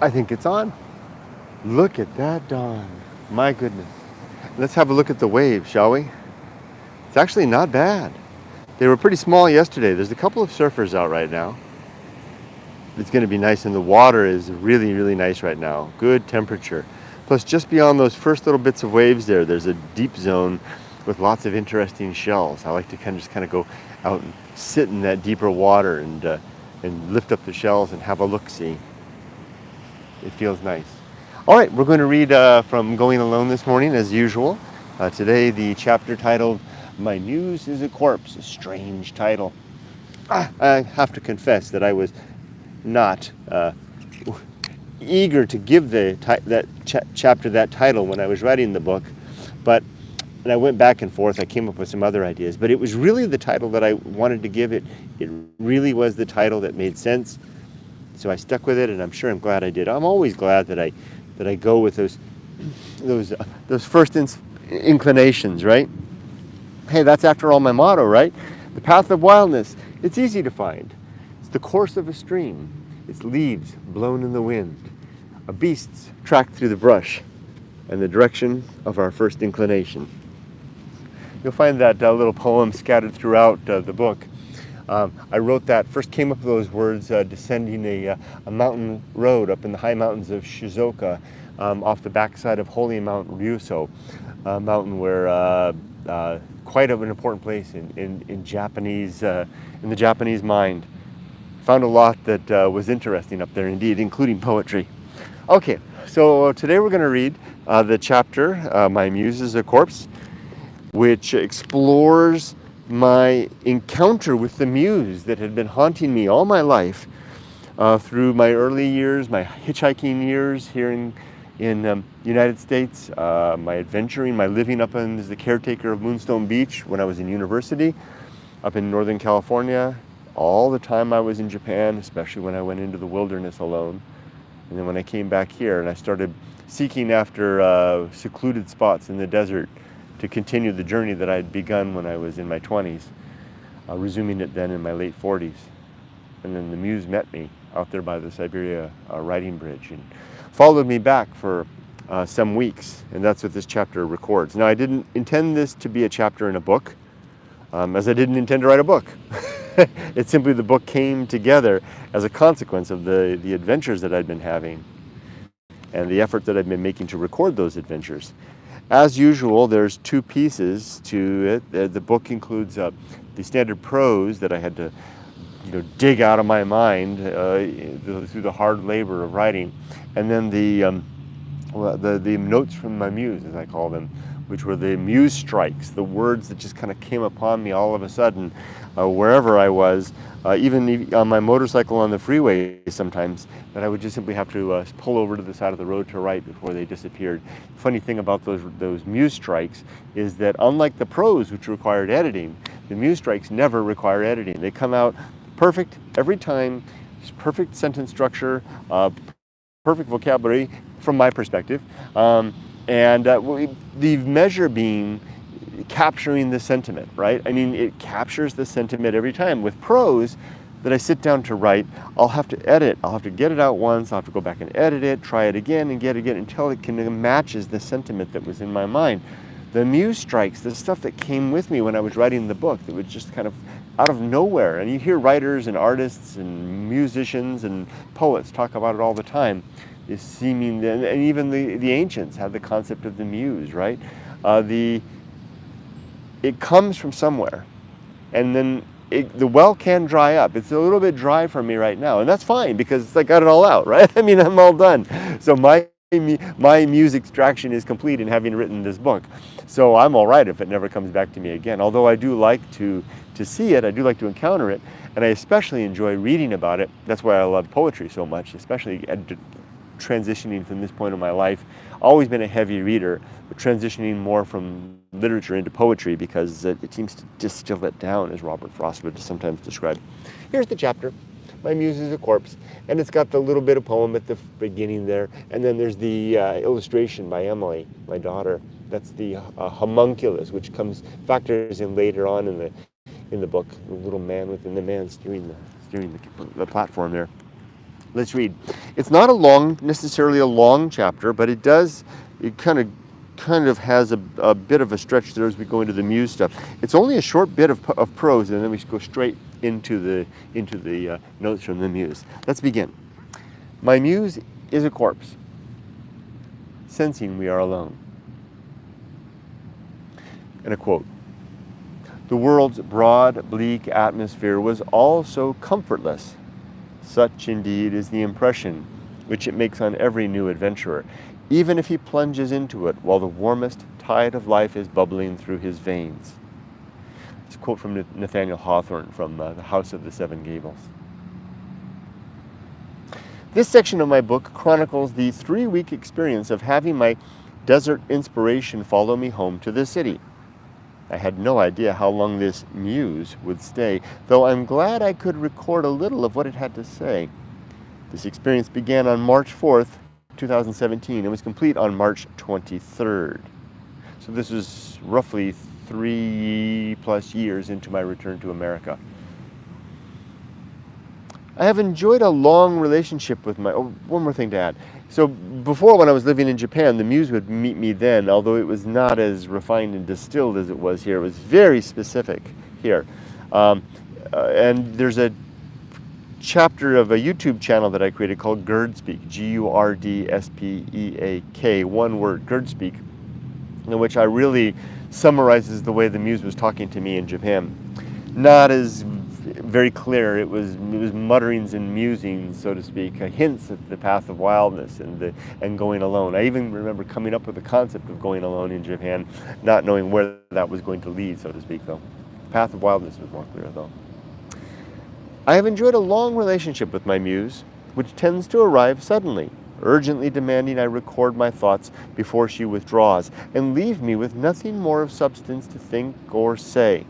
I think it's on. Look at that dawn. My goodness. Let's have a look at the waves, shall we? It's actually not bad. They were pretty small yesterday. There's a couple of surfers out right now. It's going to be nice, and the water is really, really nice right now. Good temperature. Plus, just beyond those first little bits of waves there's a deep zone with lots of interesting shells. I like to just kind of go out and sit in that deeper water and lift up the shells and have a look-see. It feels nice. All right, we're going to read from Going Alone this morning, as usual. Today, the chapter titled, My Muse is a Corpse, a strange title. I have to confess that I was not eager to give that chapter that title when I was writing the book, and I went back and forth. I came up with some other ideas, but it was really the title that I wanted to give it. It really was the title that made sense, so I stuck with it, and I'm sure I'm glad I did. I'm always glad that I go with those first inclinations, right? Hey, that's after all my motto, right? The path of wildness. It's easy to find. It's the course of a stream. Its leaves blown in the wind. A beast's track through the brush, and the direction of our first inclination. You'll find that little poem scattered throughout the book. I wrote that, first came up with those words descending a mountain road up in the high mountains of Shizuoka, off the backside of Holy Mount Ryuso, a mountain where quite an important place in Japanese, in the Japanese mind. Found a lot that was interesting up there indeed, including poetry. Okay, so today we're going to read the chapter, My Muse is a Corpse, which explores my encounter with the muse that had been haunting me all my life, through my early years, my hitchhiking years here in United States, my adventuring, my living up as the caretaker of Moonstone Beach when I was in university, up in Northern California, all the time I was in Japan, especially when I went into the wilderness alone. And then when I came back here and I started seeking after secluded spots in the desert to continue the journey that I had begun when I was in my 20s, resuming it then in my late 40s. And then the muse met me out there by the Siberia riding bridge and followed me back for some weeks, and that's what this chapter records. Now, I didn't intend this to be a chapter in a book, as I didn't intend to write a book. It's simply the book came together as a consequence of the adventures that I'd been having and the effort that I'd been making to record those adventures. As usual, there's two pieces to it. The book includes the standard prose that I had to dig out of my mind through the hard labor of writing, and then the notes from my muse, as I call them, which were the muse strikes, the words that just kind of came upon me all of a sudden, wherever I was, even on my motorcycle on the freeway sometimes, that I would just simply have to pull over to the side of the road to write before they disappeared. Funny thing about those muse strikes is that unlike the prose, which required editing, the muse strikes never require editing. They come out perfect every time, perfect sentence structure, perfect vocabulary from my perspective, and the measure being capturing the sentiment, right? I mean, it captures the sentiment every time. With prose that I sit down to write, I'll have to edit. I'll have to get it out once, I'll have to go back and edit it, try it again and get it again until it matches the sentiment that was in my mind. The muse strikes, the stuff that came with me when I was writing the book, that was just kind of out of nowhere. And you hear writers and artists and musicians and poets talk about it all the time. Is seeming, and even the ancients had the concept of the muse, right? It comes from somewhere, and then the well can dry up. It's a little bit dry for me right now, and that's fine because I got it all out, right? I mean, I'm all done. So my muse extraction is complete in having written this book. So I'm all right if it never comes back to me again. Although I do like to see it, I do like to encounter it, and I especially enjoy reading about it. That's why I love poetry so much, especially transitioning from this point in my life. Always been a heavy reader, but transitioning more from literature into poetry because it seems to distill it down, as Robert Frost would sometimes describe. Here's the chapter. My muse is a corpse, and it's got the little bit of poem at the beginning there, and then there's the illustration by Emily, my daughter. That's the homunculus, which factors in later on in the book. The little man within the man steering the platform there. Let's read. It's not necessarily a long chapter, but it kind of has a bit of a stretch there as we go into the Muse stuff. It's only a short bit of prose, and then we go straight into the notes from the Muse. Let's begin. My Muse is a corpse, sensing we are alone. And a quote. The world's broad, bleak atmosphere was all so comfortless. Such indeed is the impression which it makes on every new adventurer, even if he plunges into it while the warmest tide of life is bubbling through his veins. It's a quote from Nathaniel Hawthorne from The House of the Seven Gables. This section of my book chronicles the 3-week experience of having my desert inspiration follow me home to the city. I had no idea how long this muse would stay, though I'm glad I could record a little of what it had to say. This experience began on March 4th, 2017, and was complete on March 23rd. So this is roughly 3+ years into my return to America. I have enjoyed a long relationship with one more thing to add. So before, when I was living in Japan, the Muse would meet me then, although it was not as refined and distilled as it was here. It was very specific here. And there's a chapter of a YouTube channel that I created called Girdspeak, G-U-R-D-S-P-E-A-K, one word, Girdspeak, in which I really summarizes the way the Muse was talking to me in Japan. Not as very clear. It was mutterings and musings, so to speak, hints at the path of wildness and going alone. I even remember coming up with the concept of going alone in Japan, not knowing where that was going to lead, so to speak, though. The path of wildness was more clear, though. I have enjoyed a long relationship with my Muse, which tends to arrive suddenly, urgently demanding I record my thoughts before she withdraws, and leave me with nothing more of substance to think or say.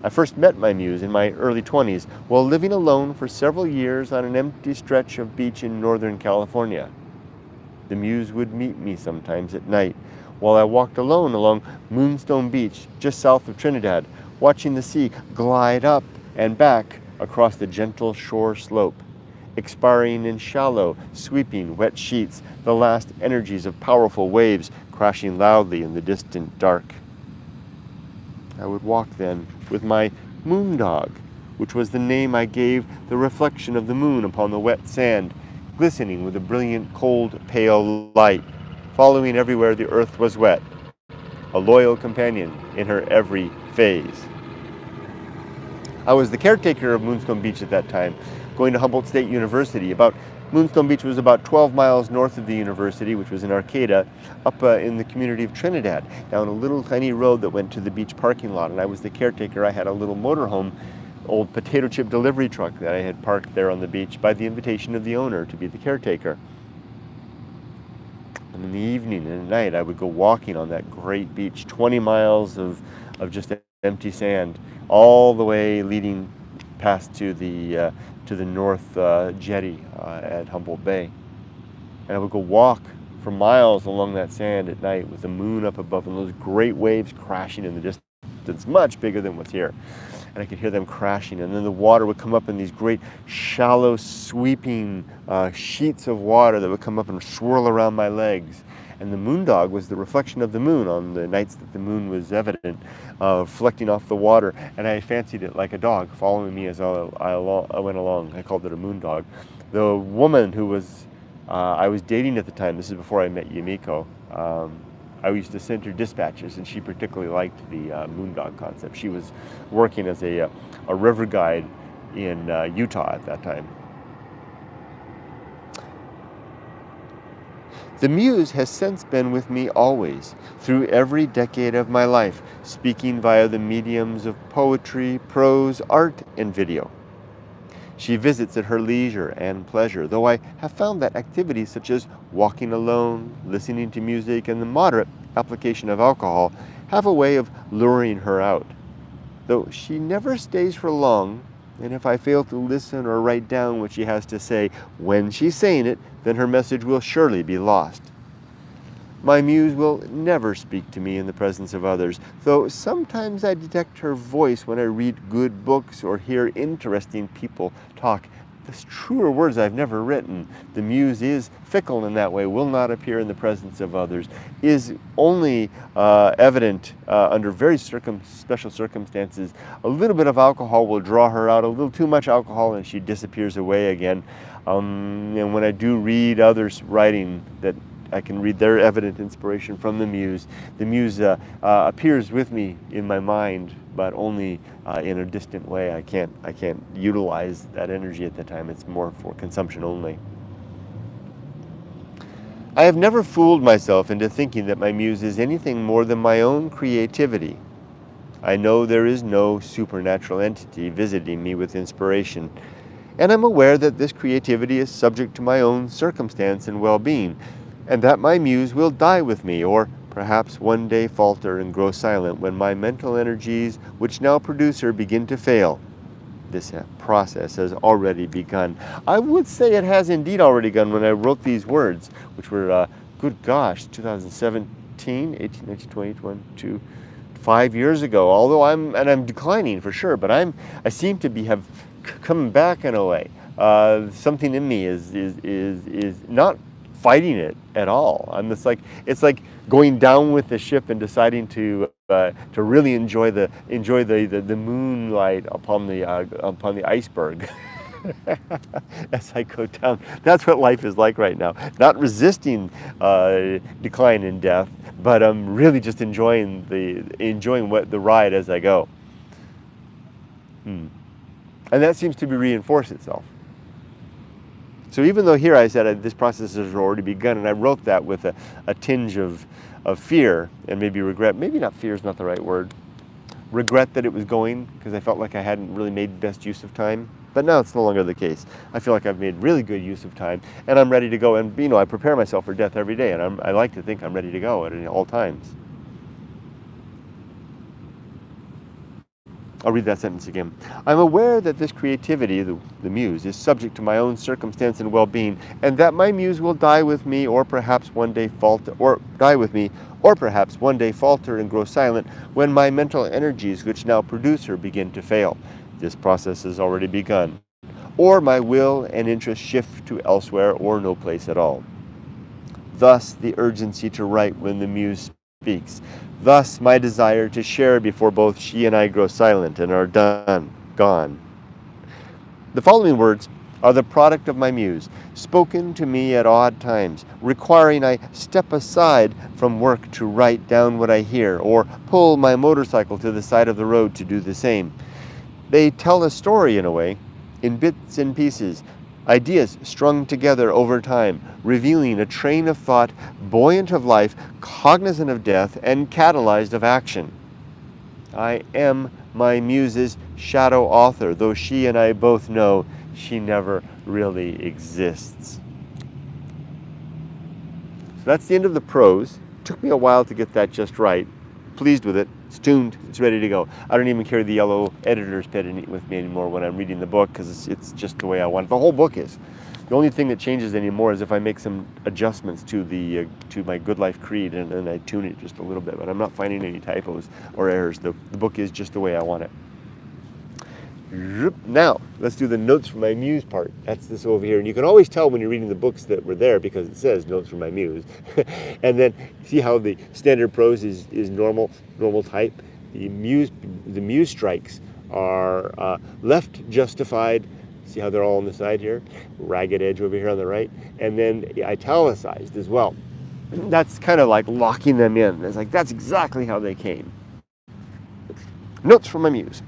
I first met my Muse in my early 20s while living alone for several years on an empty stretch of beach in Northern California. The Muse would meet me sometimes at night while I walked alone along Moonstone Beach just south of Trinidad, watching the sea glide up and back across the gentle shore slope, expiring in shallow, sweeping wet sheets, the last energies of powerful waves crashing loudly in the distant dark. I would walk then with my moon dog, which was the name I gave the reflection of the moon upon the wet sand, glistening with a brilliant, cold, pale light, following everywhere the earth was wet, a loyal companion in her every phase. I was the caretaker of Moonstone Beach at that time, going to Humboldt State University. Moonstone Beach was about 12 miles north of the university, which was in Arcata, up in the community of Trinidad, down a little tiny road that went to the beach parking lot. And I was the caretaker. I had a little motorhome, old potato chip delivery truck that I had parked there on the beach by the invitation of the owner to be the caretaker. And in the evening and at night, I would go walking on that great beach, 20 miles of just empty sand, all the way leading past to the north jetty at Humboldt Bay. And I would go walk for miles along that sand at night with the moon up above and those great waves crashing in the distance, much bigger than what's here. And I could hear them crashing, and then the water would come up in these great shallow sweeping sheets of water that would come up and swirl around my legs. And the moon dog was the reflection of the moon on the nights that the moon was evident, reflecting off the water. And I fancied it like a dog following me as I went along. I called it a moon dog. The woman who I was dating at the time, this is before I met Yumiko, I used to send her dispatches, and she particularly liked the moondog concept. She was working as a river guide in Utah at that time. The Muse has since been with me always, through every decade of my life, speaking via the mediums of poetry, prose, art, and video. She visits at her leisure and pleasure, though I have found that activities such as walking alone, listening to music, and the moderate application of alcohol have a way of luring her out. Though she never stays for long, and if I fail to listen or write down what she has to say when she's saying it, then her message will surely be lost. My Muse will never speak to me in the presence of others, though sometimes I detect her voice when I read good books or hear interesting people talk truer words I've never written. The Muse is fickle in that way, will not appear in the presence of others, is only evident under very special circumstances. A little bit of alcohol will draw her out, a little too much alcohol, and she disappears away again. And when I do read others' writing, that I can read their evident inspiration from the Muse appears with me in my mind, but only in a distant way. I can't utilize that energy at the time. It's more for consumption only. I have never fooled myself into thinking that my Muse is anything more than my own creativity. I know there is no supernatural entity visiting me with inspiration, and I'm aware that this creativity is subject to my own circumstance and well-being, and that my Muse will die with me, or perhaps one day falter and grow silent when my mental energies, which now produce her, begin to fail. This process has already begun. I would say it has indeed already begun when I wrote these words, which were, good gosh, 2017, 18, 19, 20, 22, 5 years ago. Although I'm declining for sure, but I seem to have come back in a way. Something in me is not fighting it at all. It's like going down with the ship and deciding to really enjoy the moonlight upon the iceberg as I go down. That's what life is like right now. Not resisting decline and death, but I'm really just enjoying the ride as I go. And that seems to be reinforced itself. So even though here I said this process has already begun, and I wrote that with a tinge of fear and maybe regret, maybe not fear is not the right word, regret that it was going, because I felt like I hadn't really made best use of time. But now it's no longer the case. I feel like I've made really good use of time, and I'm ready to go. And I prepare myself for death every day, and I like to think I'm ready to go at all times. I'll read that sentence again. I'm aware that this creativity, the Muse, is subject to my own circumstance and well-being, and that my Muse will die with me, or perhaps one day falter, and grow silent when my mental energies, which now produce her, begin to fail. This process has already begun. Or my will and interest shift to elsewhere or no place at all. Thus the urgency to write when the Muse speaks. Thus my desire to share before both she and I grow silent and are gone. The following words are the product of my Muse, spoken to me at odd times, requiring I step aside from work to write down what I hear, or pull my motorcycle to the side of the road to do the same. They tell a story in a way, in bits and pieces, ideas strung together over time, revealing a train of thought, buoyant of life, cognizant of death, and catalyzed of action. I am my Muse's shadow author, though she and I both know she never really exists. So that's the end of the prose. Took me a while to get that just right. Pleased with it. It's tuned. It's ready to go. I don't even carry the yellow editor's pen with me anymore when I'm reading the book, because it's just the way I want it. The whole book is. The only thing that changes anymore is if I make some adjustments to my Good Life Creed and I tune it just a little bit. But I'm not finding any typos or errors. The book is just the way I want it. Now, let's do the notes from my Muse part. That's this over here. And you can always tell when you're reading the books that were there because it says notes from my Muse. And then see how the standard prose is normal type. The Muse strikes are left justified. See how they're all on the side here? Ragged edge over here on the right. And then italicized as well. That's kind of like locking them in. It's like, that's exactly how they came. Notes from my Muse.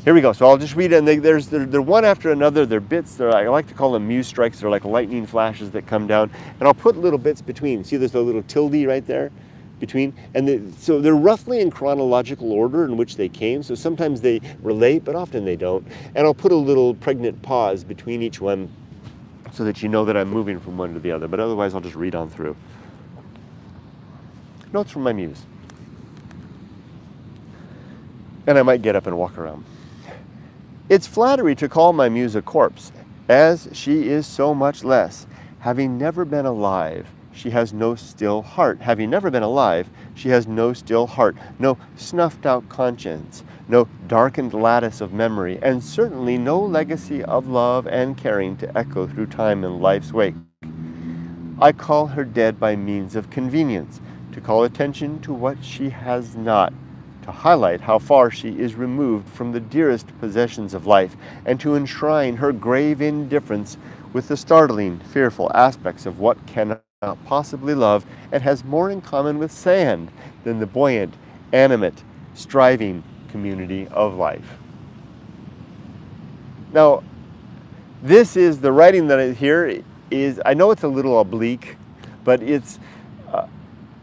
Here we go. So I'll just read it, and they're one after another. They're bits. I like to call them Muse strikes. They're like lightning flashes that come down, and I'll put little bits between. See, there's a little tilde right there between, and so they're roughly in chronological order in which they came. So sometimes they relate, but often they don't. And I'll put a little pregnant pause between each one, so that you know that I'm moving from one to the other. But otherwise, I'll just read on through. Notes from my Muse, and I might get up and walk around. It's flattery to call my Muse a corpse, as she is so much less, having never been alive, she has no still heart. Having never been alive, she has no still heart, no snuffed-out conscience, no darkened lattice of memory, and certainly no legacy of love and caring to echo through time in life's wake. I call her dead by means of convenience, to call attention to what she has not, to highlight how far she is removed from the dearest possessions of life, and to enshrine her grave indifference with the startling, fearful aspects of what cannot possibly love and has more in common with sand than the buoyant, animate, striving community of life. Now, this is the writing that I hear is, I know it's a little oblique, but it's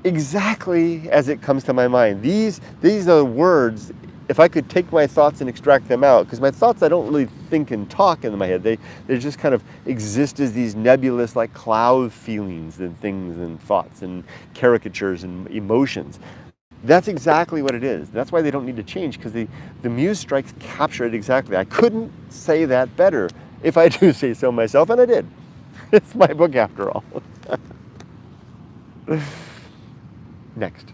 exactly as it comes to my mind. These are words, if I could take my thoughts and extract them out, because my thoughts I don't really think and talk in my head. They just kind of exist as these nebulous, like cloud feelings and things and thoughts and caricatures and emotions. That's exactly what it is. That's why they don't need to change, because the Muse strikes capture it exactly. I couldn't say that better if I do say so myself, and I did. It's my book after all. Next.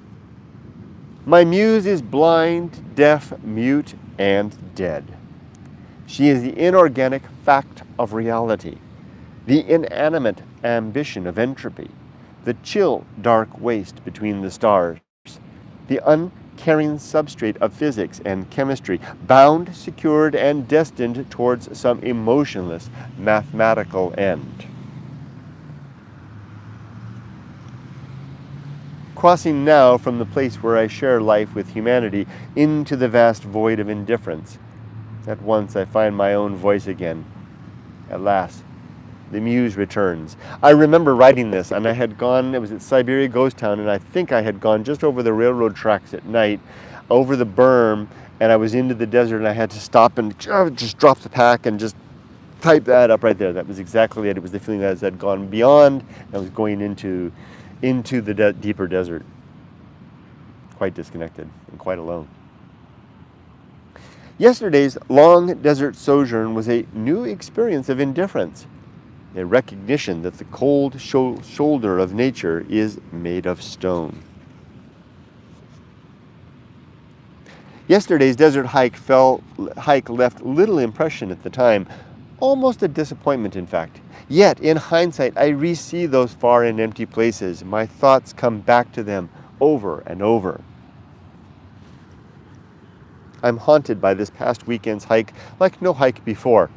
My Muse is blind, deaf, mute, and dead. She is the inorganic fact of reality, the inanimate ambition of entropy, the chill, dark waste between the stars, the uncaring substrate of physics and chemistry, bound, secured, and destined towards some emotionless mathematical end. Crossing now from the place where I share life with humanity into the vast void of indifference. At once I find my own voice again. At last, the Muse returns. I remember writing this, and I had gone, it was at Siberia Ghost Town, and I think I had gone just over the railroad tracks at night, over the berm, and I was into the desert, and I had to stop and just drop the pack and just type that up right there. That was exactly it. It was the feeling that I had gone beyond, and I was going into the deeper desert, quite disconnected and quite alone. Yesterday's long desert sojourn was a new experience of indifference, a recognition that the cold shoulder of nature is made of stone. Yesterday's desert hike left little impression at the time, almost a disappointment in fact. Yet, in hindsight, I re-see those far and empty places. My thoughts come back to them over and over. I'm haunted by this past weekend's hike like no hike before.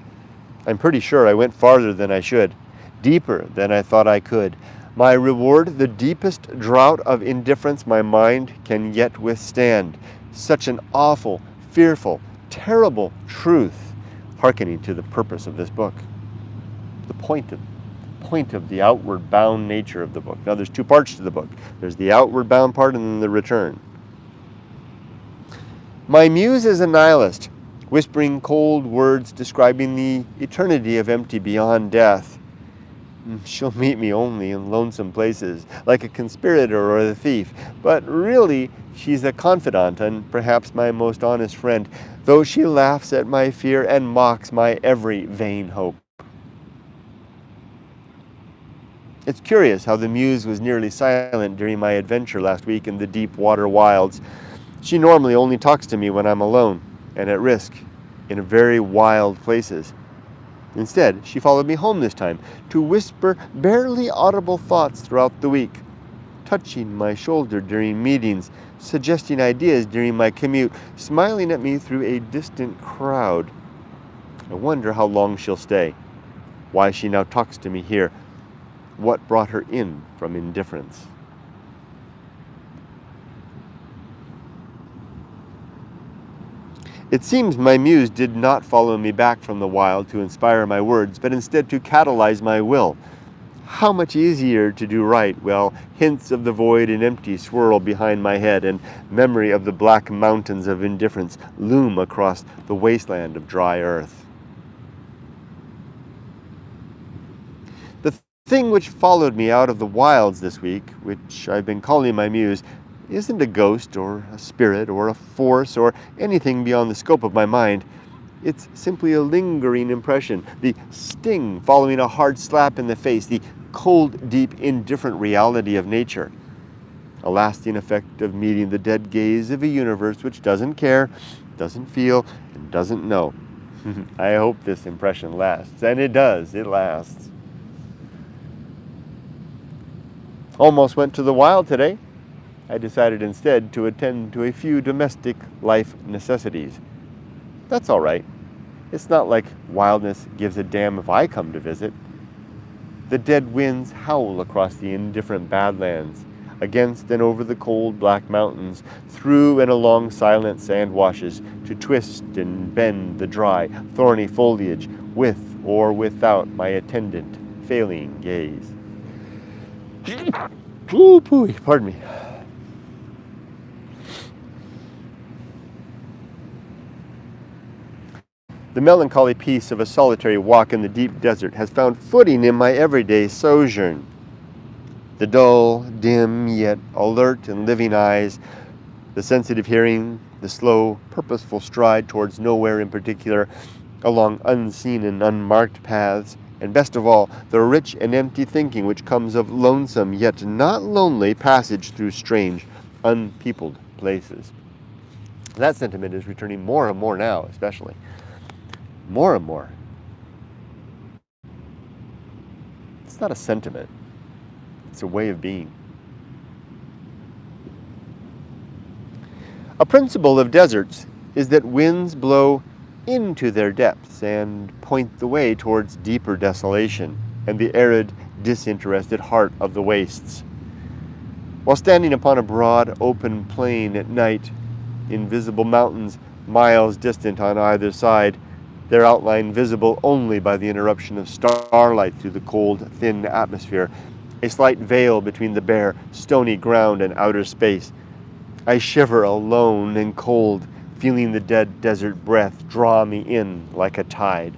I'm pretty sure I went farther than I should, deeper than I thought I could. My reward, the deepest drought of indifference my mind can yet withstand. Such an awful, fearful, terrible truth, hearkening to the purpose of this book. The point of the outward bound nature of the book. Now there's two parts to the book. There's the outward bound part and then the return. My Muse is a nihilist, whispering cold words describing the eternity of empty beyond death. She'll meet me only in lonesome places, like a conspirator or a thief. But really, she's a confidant and perhaps my most honest friend, though she laughs at my fear and mocks my every vain hope. It's curious how the Muse was nearly silent during my adventure last week in the deep water wilds. She normally only talks to me when I'm alone and at risk in very wild places. Instead, she followed me home this time to whisper barely audible thoughts throughout the week, touching my shoulder during meetings, suggesting ideas during my commute, smiling at me through a distant crowd. I wonder how long she'll stay, why she now talks to me here, what brought her in from indifference. It seems my Muse did not follow me back from the wild to inspire my words, but instead to catalyze my will. How much easier to do right, while hints of the void and empty swirl behind my head, and memory of the black mountains of indifference loom across the wasteland of dry earth. The thing which followed me out of the wilds this week, which I've been calling my Muse, isn't a ghost or a spirit or a force or anything beyond the scope of my mind. It's simply a lingering impression, the sting following a hard slap in the face, the cold, deep, indifferent reality of nature. A lasting effect of meeting the dead gaze of a universe which doesn't care, doesn't feel, and doesn't know. I hope this impression lasts, and it does, it lasts. Almost went to the wild today. I decided instead to attend to a few domestic life necessities. That's all right. It's not like wildness gives a damn if I come to visit. The dead winds howl across the indifferent badlands, against and over the cold black mountains, through and along silent sand washes, to twist and bend the dry, thorny foliage, with or without my attendant, failing gaze. Ooh, pooey, pardon me. The melancholy peace of a solitary walk in the deep desert has found footing in my everyday sojourn. The dull, dim, yet alert and living eyes, the sensitive hearing, the slow, purposeful stride towards nowhere in particular, along unseen and unmarked paths, and best of all, the rich and empty thinking which comes of lonesome yet not lonely passage through strange, unpeopled places. That sentiment is returning more and more now, especially. More and more. It's not a sentiment. It's a way of being. A principle of deserts is that winds blow into their depths and point the way towards deeper desolation and the arid, disinterested heart of the wastes. While standing upon a broad, open plain at night, invisible mountains miles distant on either side, their outline visible only by the interruption of starlight through the cold, thin atmosphere, a slight veil between the bare, stony ground and outer space. I shiver alone and cold, feeling the dead desert breath draw me in like a tide.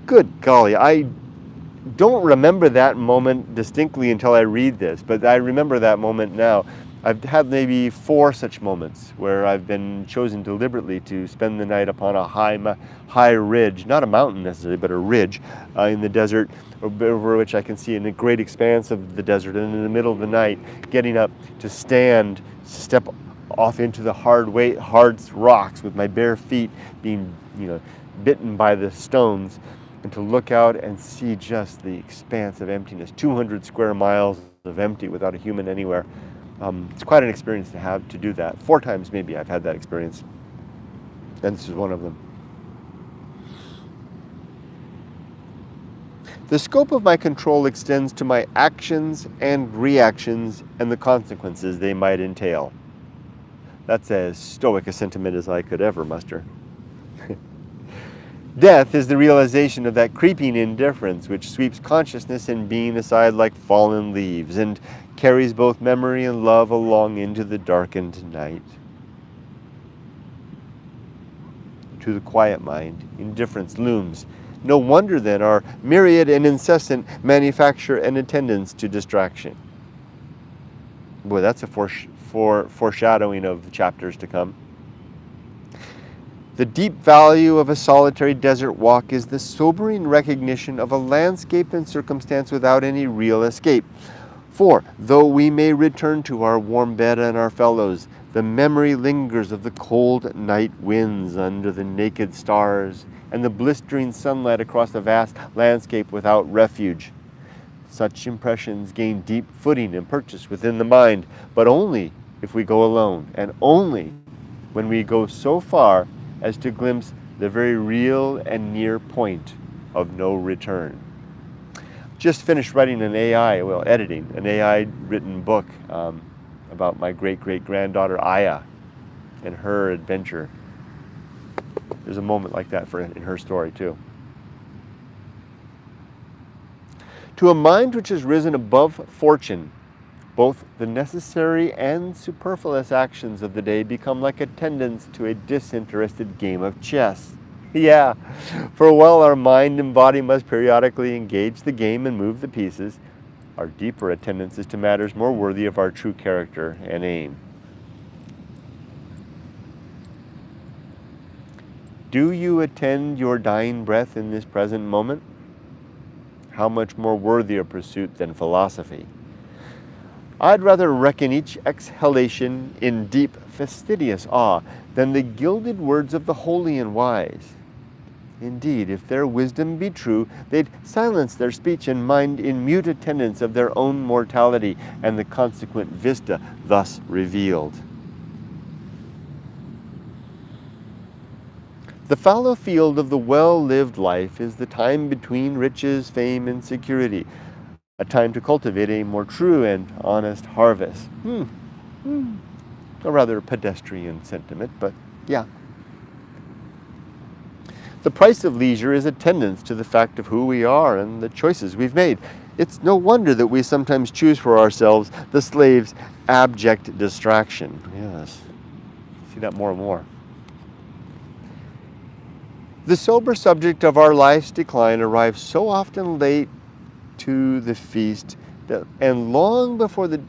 Good golly, I don't remember that moment distinctly until I read this, but I remember that moment now. I've had maybe 4 such moments where I've been chosen deliberately to spend the night upon a high ridge, not a mountain necessarily, but a ridge in the desert, over which I can see a great expanse of the desert, and in the middle of the night, getting up to step off into the hard rocks with my bare feet being, bitten by the stones, and to look out and see just the expanse of emptiness, 200 square miles of empty without a human anywhere. It's quite an experience to do that. 4 times maybe I've had that experience, and this is one of them. The scope of my control extends to my actions and reactions and the consequences they might entail. That's as stoic a sentiment as I could ever muster. Death is the realization of that creeping indifference which sweeps consciousness and being aside like fallen leaves and carries both memory and love along into the darkened night. To the quiet mind, indifference looms. No wonder then our myriad and incessant manufacture and attendance to distraction. Boy, that's a foreshadowing of the chapters to come. The deep value of a solitary desert walk is the sobering recognition of a landscape and circumstance without any real escape. For, though we may return to our warm bed and our fellows, the memory lingers of the cold night winds under the naked stars and the blistering sunlight across the vast landscape without refuge. Such impressions gain deep footing and purchase within the mind, but only if we go alone, and only when we go so far as to glimpse the very real and near point of no return. Just finished writing editing an AI-written book about my great-great-granddaughter Aya and her adventure. There's a moment like that in her story too. To a mind which has risen above fortune, both the necessary and superfluous actions of the day become like attendants to a disinterested game of chess. Yeah, for while our mind and body must periodically engage the game and move the pieces, our deeper attendance is to matters more worthy of our true character and aim. Do you attend your dying breath in this present moment? how much more worthy a pursuit than philosophy. I'd rather reckon each exhalation in deep, fastidious awe than the gilded words of the holy and wise. Indeed, if their wisdom be true, they'd silence their speech and mind in mute attendance of their own mortality and the consequent vista thus revealed. The fallow field of the well-lived life is the time between riches, fame, and security, a time to cultivate a more true and honest harvest. A rather pedestrian sentiment, but yeah. The price of leisure is attendance to the fact of who we are and the choices we've made. It's no wonder that we sometimes choose for ourselves the slave's abject distraction. Yes, see that more and more. The sober subject of our life's decline arrives so often late to the feast, and long before the...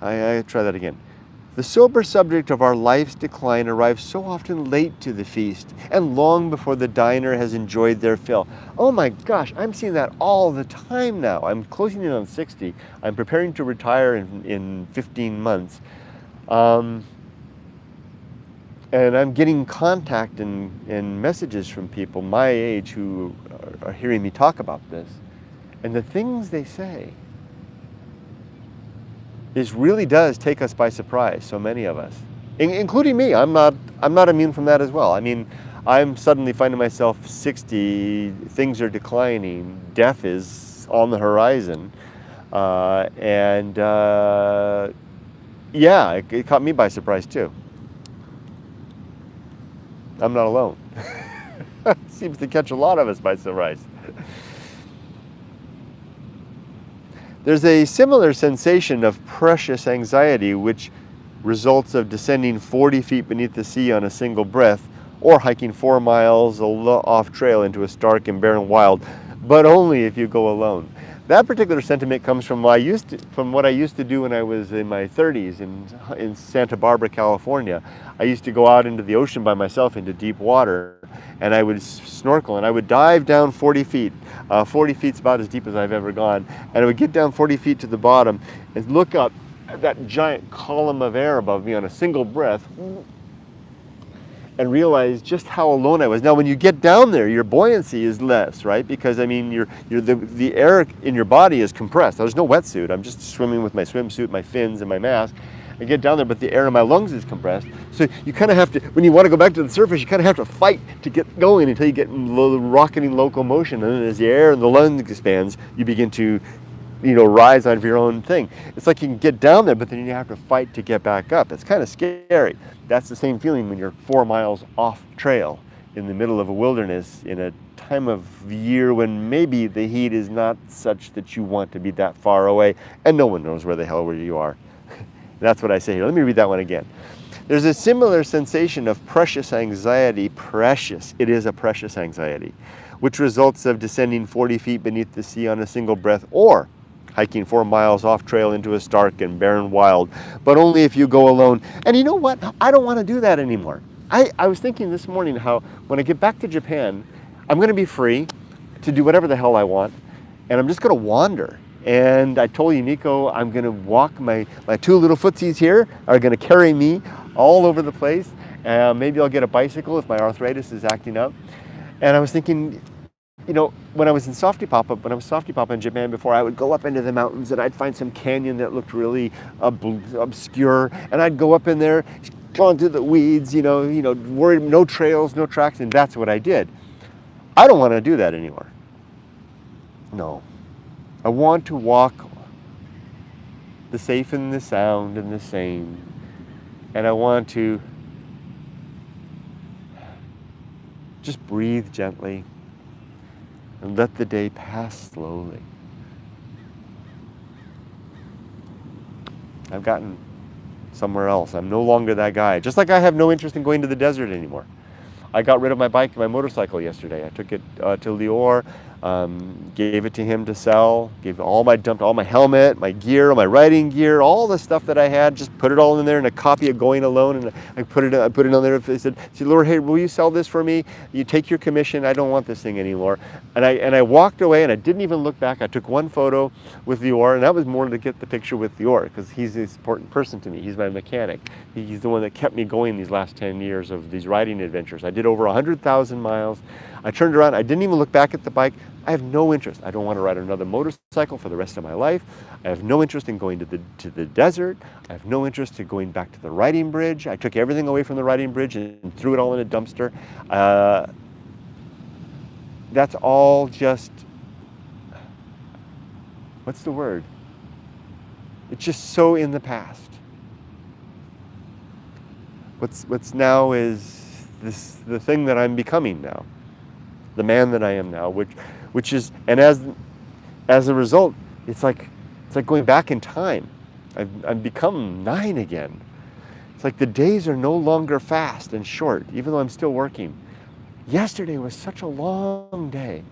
I try that again. The sober subject of our life's decline arrives so often late to the feast, and long before the diner has enjoyed their fill. Oh my gosh, I'm seeing that all the time now. I'm closing in on 60. I'm preparing to retire in 15 months. And I'm getting contact and messages from people my age who are hearing me talk about this. And the things they say, this really does take us by surprise, so many of us, including me. I'm not immune from that as well. I mean, I'm suddenly finding myself 60, things are declining, death is on the horizon, yeah, it caught me by surprise too. I'm not alone. It seems to catch a lot of us by surprise. There's a similar sensation of precious anxiety which results of descending 40 feet beneath the sea on a single breath, or hiking 4 miles off trail into a stark and barren wild, but only if you go alone. That particular sentiment comes from what I used to do when I was in my 30s in Santa Barbara, California. I used to go out into the ocean by myself into deep water, and I would snorkel and I would dive down 40 feet. 40 feet's about as deep as I've ever gone. And I would get down 40 feet to the bottom and look up at that giant column of air above me on a single breath and realize just how alone I was. Now, when you get down there, your buoyancy is less, right? Because, I mean, the air in your body is compressed. There's no wetsuit. I'm just swimming with my swimsuit, my fins, and my mask. I get down there, but the air in my lungs is compressed. So you kind of have to, when you want to go back to the surface, you kind of have to fight to get going until you get rocketing locomotion. And then as the air in the lungs expands, you begin to, rise out of your own thing. It's like you can get down there, but then you have to fight to get back up. It's kind of scary. That's the same feeling when you're 4 miles off trail in the middle of a wilderness in a time of year when maybe the heat is not such that you want to be that far away, and no one knows where the hell you are. That's what I say here. Let me read that one again. There's a similar sensation of precious anxiety, it is a precious anxiety, which results of descending 40 feet beneath the sea on a single breath, or hiking 4 miles off trail into a stark and barren wild, but only if you go alone. And you know what? I don't want to do that anymore. I was thinking this morning how when I get back to Japan, I'm going to be free to do whatever the hell I want, and I'm just going to wander. And I told Yumiko I'm going to walk, my 2 little footsies here are going to carry me all over the place. Maybe I'll get a bicycle if my arthritis is acting up. And I was thinking, when I was softypapa in Japan before, I would go up into the mountains and I'd find some canyon that looked really obscure, and I'd go up in there, going through the weeds, worried, no trails, no tracks, and that's what I did. I don't want to do that anymore. No. I want to walk the safe and the sound and the sane, and I want to just breathe gently and let the day pass slowly. I've gotten somewhere else. I'm no longer that guy. Just like I have no interest in going to the desert anymore. I got rid of my bike and my motorcycle yesterday. I took it to Lior. Gave it to him to sell. Dumped all my helmet, my gear, my riding gear, all the stuff that I had. Just put it all in there, and a copy of Going Alone, and I put it on there. I said, Lord, hey, will you sell this for me? You take your commission. I don't want this thing anymore. And I walked away, and I didn't even look back. I took one photo with the oar, and that was more to get the picture with the oar, because he's an important person to me. He's my mechanic. He's the one that kept me going these last 10 years of these riding adventures. I did over 100,000 miles. I turned around. I didn't even look back at the bike. I have no interest. I don't want to ride another motorcycle for the rest of my life. I have no interest in going to the desert. I have no interest in going back to the riding bridge. I took everything away from the riding bridge and threw it all in a dumpster. That's all just, what's the word? It's just so in the past. What's now is the thing that I'm becoming now, the man that I am now, which is, and as a result, it's like going back in time. I've become 9 again. It's like the days are no longer fast and short, even though I'm still working. Yesterday was such a long day.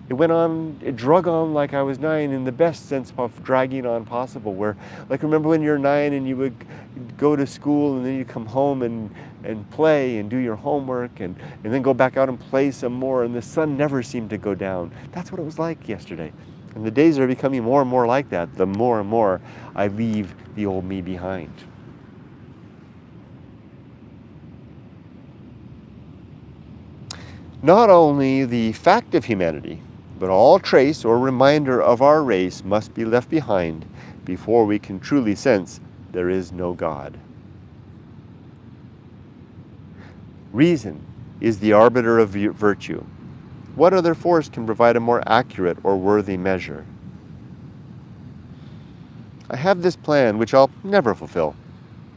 It drug on like I was 9 in the best sense of dragging on possible, where, like, remember when you're 9 and you would go to school and then you come home and play and do your homework and then go back out and play some more, and the sun never seemed to go down. That's what it was like yesterday. And the days are becoming more and more like that, the more and more I leave the old me behind. Not only the fact of humanity, but all trace or reminder of our race must be left behind before we can truly sense there is no God. Reason is the arbiter of virtue. What other force can provide a more accurate or worthy measure? I have this plan which I'll never fulfill,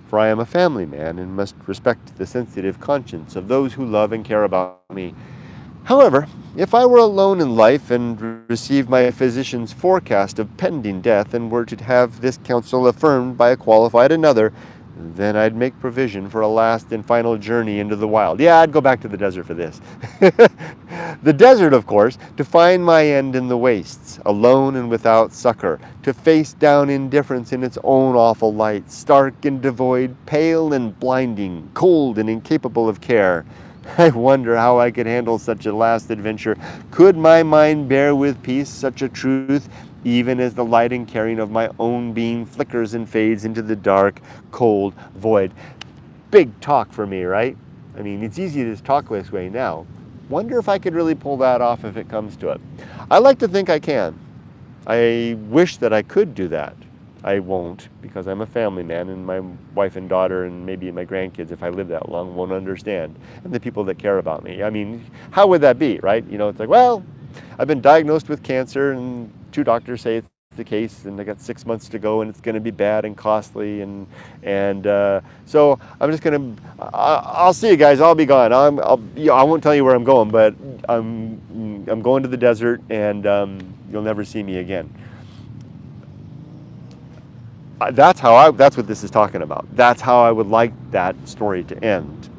for I am a family man and must respect the sensitive conscience of those who love and care about me. However, if I were alone in life and received my physician's forecast of pending death and were to have this counsel affirmed by a qualified another, then I'd make provision for a last and final journey into the wild. Yeah, I'd go back to the desert for this. The desert, of course, to find my end in the wastes, alone and without succor, to face down indifference in its own awful light, stark and devoid, pale and blinding, cold and incapable of care. I wonder how I could handle such a last adventure. Could my mind bear with peace such a truth, even as the light and caring of my own being flickers and fades into the dark, cold void? Big talk for me, right? I mean, it's easy to just talk this way now. Wonder if I could really pull that off if it comes to it. I like to think I can. I wish that I could do that. I won't, because I'm a family man, and my wife and daughter and maybe my grandkids, if I live that long, won't understand. And the people that care about me. I mean, how would that be, right? You know, it's like, well, I've been diagnosed with cancer and 2 doctors say it's the case, and I got 6 months to go, and it's going to be bad and costly, and so I'm just going to, I'll see you guys. I'll be gone. I won't tell you where I'm going, but I'm going to the desert, and you'll never see me again. That's what this is talking about. That's how I would like that story to end.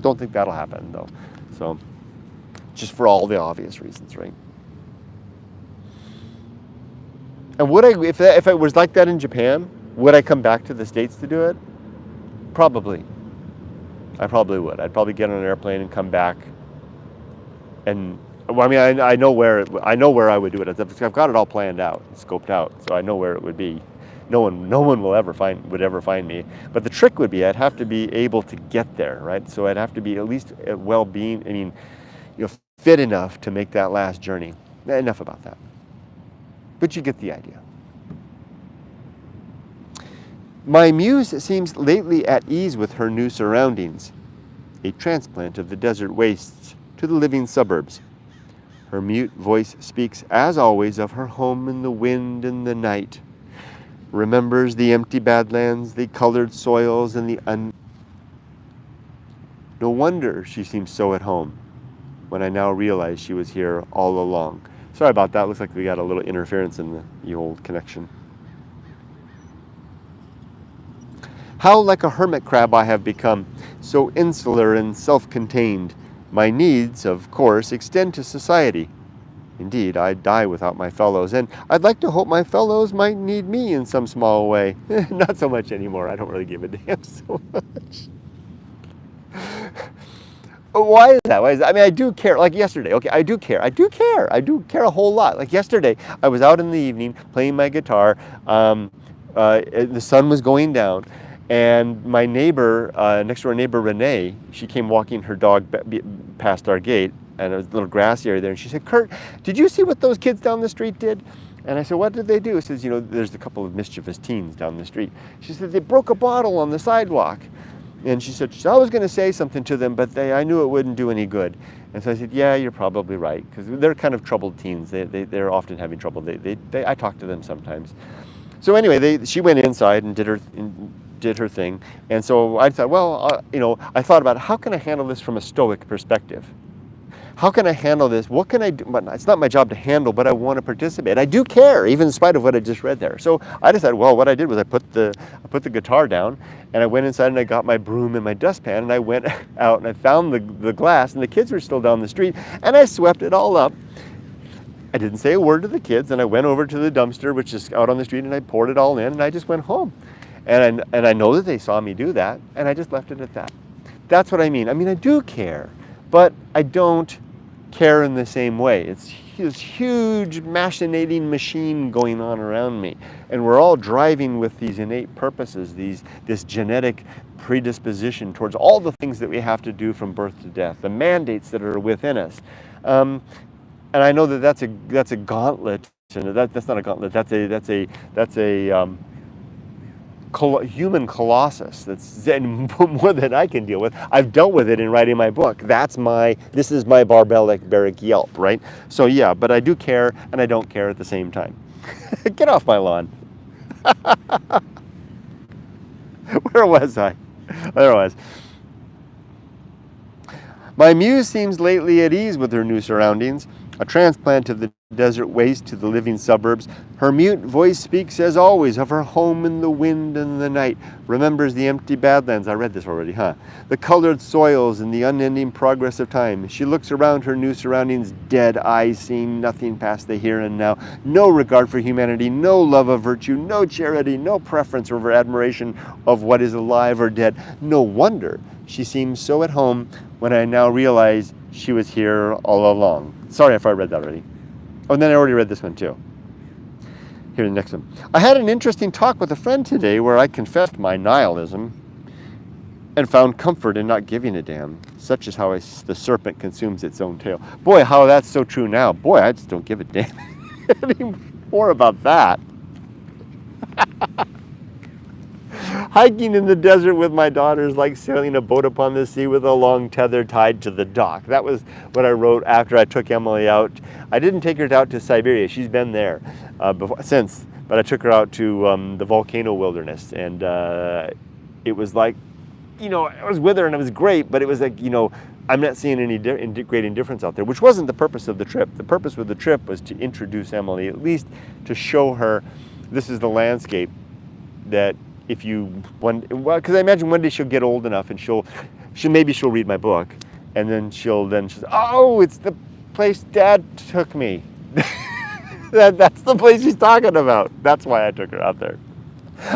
Don't think that'll happen though. So, just for all the obvious reasons, right? And would I, if it was like that in Japan, would I come back to the States to do it? Probably. I probably would. I'd probably get on an airplane and come back. And well, I mean, I know where I would do it. I've got it all planned out, scoped out, so I know where it would be. No one would ever find me. But the trick would be I'd have to be able to get there, right? So I'd have to be at least well-being. I mean, fit enough to make that last journey. Enough about that. But you get the idea. My muse seems lately at ease with her new surroundings, a transplant of the desert wastes to the living suburbs. Her mute voice speaks, as always, of her home in the wind and the night. Remembers the empty badlands, the colored soils, and the No wonder she seems so at home, when I now realize she was here all along. Sorry about that. Looks like we got a little interference in the old connection. How like a hermit crab I have become, so insular and self-contained. My needs, of course, extend to society. Indeed, I'd die without my fellows, and I'd like to hope my fellows might need me in some small way. Not so much anymore. I don't really give a damn so much. Why is that? Why is that? I mean, I do care. Like yesterday, okay, I do care. I do care. I do care a whole lot. Like yesterday, I was out in the evening playing my guitar. The sun was going down, and my neighbor, next door neighbor Renee, she came walking her dog past our gate, and there was a little grassy area there, and she said, "Kurt, did you see what those kids down the street did?" And I said, "What did they do?" She says, "You know, there's a couple of mischievous teens down the street." She said, "They broke a bottle on the sidewalk." And she said, I was going to say something to them, but I knew it wouldn't do any good. And so I said, yeah, you're probably right, because they're kind of troubled teens. They're often having trouble. I talk to them sometimes. So anyway, she went inside and did her thing. And so I thought, well, I thought about how can I handle this from a Stoic perspective? How can I handle this? What can I do? It's not my job to handle, but I want to participate. I do care, even in spite of what I just read there. So I decided, well, what I did was I put the guitar down, and I went inside and I got my broom and my dustpan, and I went out and I found the glass, and the kids were still down the street, and I swept it all up. I didn't say a word to the kids, and I went over to the dumpster, which is out on the street, and I poured it all in, and I just went home. And I know that they saw me do that, and I just left it at that. That's what I mean. I mean, I do care, but I don't care in the same way. It's this huge machinating machine going on around me, and we're all driving with these innate purposes, this genetic predisposition towards all the things that we have to do from birth to death, the mandates that are within us. And I know that that's a gauntlet, and that's not a gauntlet. That's a human colossus that's more than I can deal with. I've dealt with it in writing my book. This is my barbaric yelp, right? So yeah, but I do care and I don't care at the same time. Get off my lawn. Where was I? There I was. My muse seems lately at ease with her new surroundings, a transplant of the desert waste to the living suburbs. Her mute voice speaks as always of her home in the wind and the night, remembers the empty badlands. I read this already, huh? The colored soils and the unending progress of time. She looks around her new surroundings, dead eyes seeing nothing past the here and now. No regard for humanity, no love of virtue, no charity, no preference or admiration of what is alive or dead. No wonder she seems so at home when I now realize she was here all along. Sorry if I read that already. Oh, and then I already read this one too. Here's the next one. I had an interesting talk with a friend today where I confessed my nihilism and found comfort in not giving a damn. Such is how the serpent consumes its own tail. Boy, how that's so true now. Boy, I just don't give a damn anymore about that. Hiking in the desert with my daughter is like sailing a boat upon the sea with a long tether tied to the dock. That was what I wrote after I took Emily out. I didn't take her out to Siberia. She's been there since, but I took her out to the volcano wilderness, and it was like, I was with her and it was great, but it was like, I'm not seeing any great indifference out there, which wasn't the purpose of the trip. The purpose of the trip was to introduce Emily, at least to show her this is the landscape that because I imagine one day she'll get old enough and she'll read my book, and then she'll say, oh, it's the place Dad took me. That's the place she's talking about. That's why I took her out there.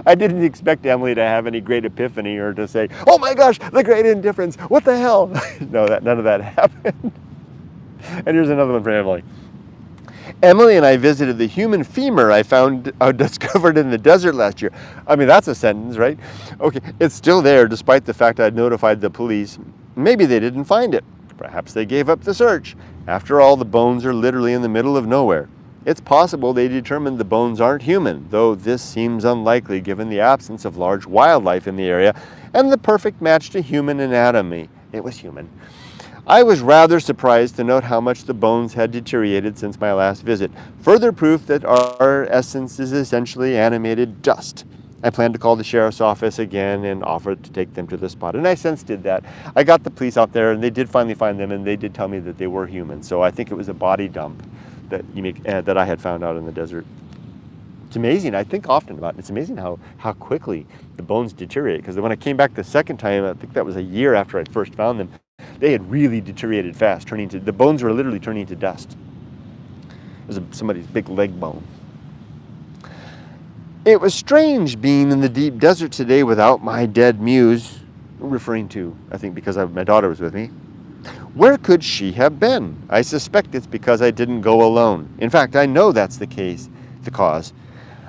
I didn't expect Emily to have any great epiphany or to say, oh my gosh, the great indifference, what the hell? No, none of that happened. And here's another one for Emily. Emily and I visited the human femur I found discovered in the desert last year. I mean, that's a sentence, right? Okay, it's still there despite the fact I'd notified the police. Maybe they didn't find it. Perhaps they gave up the search. After all, the bones are literally in the middle of nowhere. It's possible they determined the bones aren't human, though this seems unlikely given the absence of large wildlife in the area and the perfect match to human anatomy. It was human. I was rather surprised to note how much the bones had deteriorated since my last visit. Further proof that our essence is essentially animated dust. I plan to call the sheriff's office again and offer to take them to the spot. And I since did that. I got the police out there and they did finally find them, and they did tell me that they were human. So I think it was a body dump that I had found out in the desert. It's amazing. I think often about it. It's amazing how quickly the bones deteriorate. Because when I came back the second time, I think that was a year after I first found them, they had really deteriorated fast, the bones were literally turning to dust. It was somebody's big leg bone. It was strange being in the deep desert today without my dead Muse, referring to, I think, because my daughter was with me. Where could she have been? I suspect it's because I didn't go alone. In fact, I know that's the cause.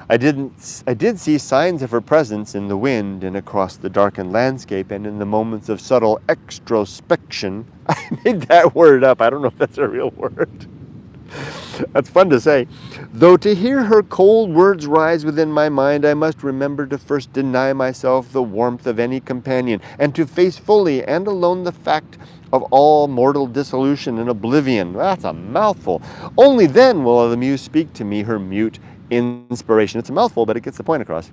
I did see signs of her presence in the wind and across the darkened landscape and in the moments of subtle extrospection. I made that word up. I don't know if that's a real word. That's fun to say. Though to hear her cold words rise within my mind, I must remember to first deny myself the warmth of any companion, and to face fully and alone the fact of all mortal dissolution and oblivion. That's a mouthful. Only then will the Muse speak to me her mute inspiration. It's a mouthful, but it gets the point across.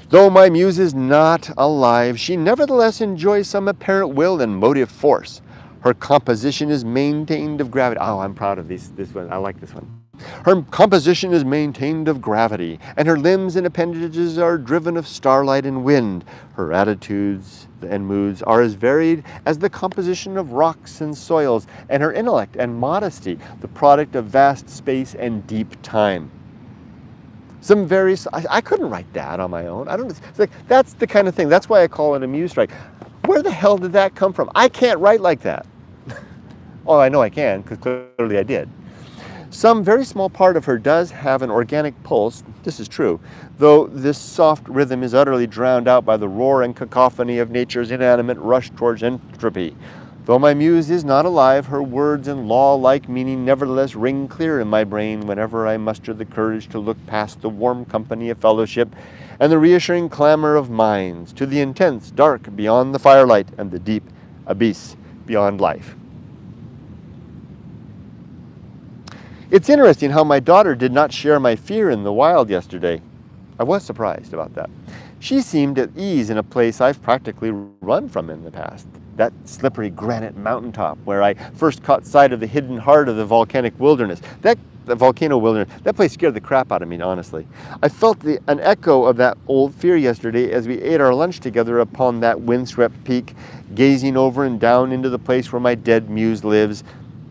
Though my Muse is not alive, she nevertheless enjoys some apparent will and motive force. Her composition is maintained of gravity. Oh, I'm proud of this one. I like this one. Her composition is maintained of gravity, and her limbs and appendages are driven of starlight and wind. Her attitudes and moods are as varied as the composition of rocks and soils, and her intellect and modesty, the product of vast space and deep time. I couldn't write that on my own. It's like, that's the kind of thing. That's why I call it a Muse strike. Where the hell did that come from? I can't write like that. Oh, I know I can, because clearly I did. Some very small part of her does have an organic pulse, this is true, though this soft rhythm is utterly drowned out by the roar and cacophony of nature's inanimate rush towards entropy. Though my Muse is not alive, her words and law-like meaning nevertheless ring clear in my brain whenever I muster the courage to look past the warm company of fellowship and the reassuring clamor of minds to the intense dark beyond the firelight and the deep abyss beyond life. It's interesting how my daughter did not share my fear in the wild yesterday. I was surprised about that. She seemed at ease in a place I've practically run from in the past. That slippery granite mountaintop where I first caught sight of the hidden heart of the volcanic wilderness. The volcano wilderness, that place scared the crap out of me, honestly. I felt an echo of that old fear yesterday as we ate our lunch together upon that windswept peak, gazing over and down into the place where my dead Muse lives.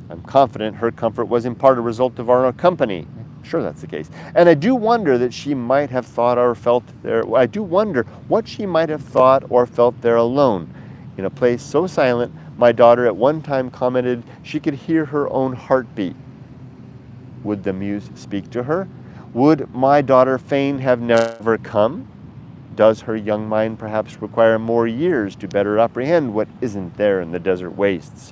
I'm confident her comfort was in part a result of our company. I'm sure that's the case. And I do wonder that she might have thought or felt there. I do wonder what she might have thought or felt there alone. In a place so silent, my daughter at one time commented she could hear her own heartbeat. Would the Muse speak to her? Would my daughter fain have never come? Does her young mind perhaps require more years to better apprehend what isn't there in the desert wastes?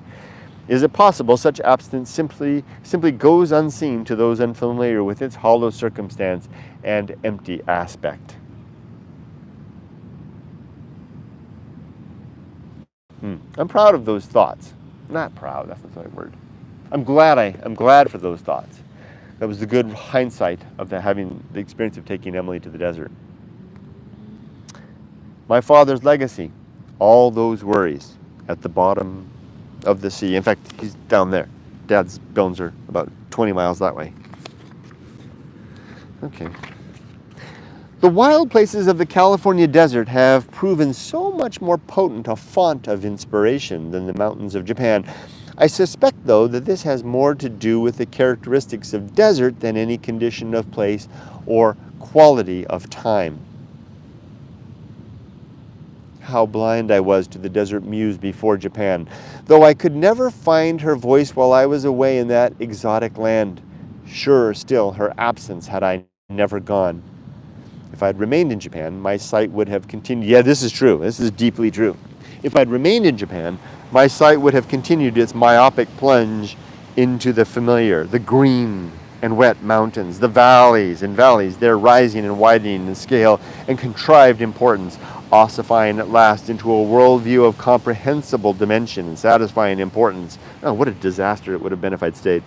Is it possible such absence simply goes unseen to those unfamiliar with its hollow circumstance and empty aspect? I'm proud of those thoughts. Not proud, that's not the right word. I'm glad for those thoughts. That was the good hindsight of having the experience of taking Emily to the desert. My father's legacy, all those worries at the bottom of the sea. In fact, he's down there. Dad's bones are about 20 miles that way. Okay. The wild places of the California desert have proven so much more potent a font of inspiration than the mountains of Japan. I suspect, though, that this has more to do with the characteristics of desert than any condition of place or quality of time. How blind I was to the desert Muse before Japan, though I could never find her voice while I was away in that exotic land. Surer still, her absence had I never gone. If I'd remained in Japan, my sight would have continued. Yeah, this is true. This is deeply true. If I'd remained in Japan, my sight would have continued its myopic plunge into the familiar, the green and wet mountains, the valleys and valleys, their rising and widening in scale and contrived importance, ossifying at last into a worldview of comprehensible dimension and satisfying importance. Oh, what a disaster it would have been if I'd stayed.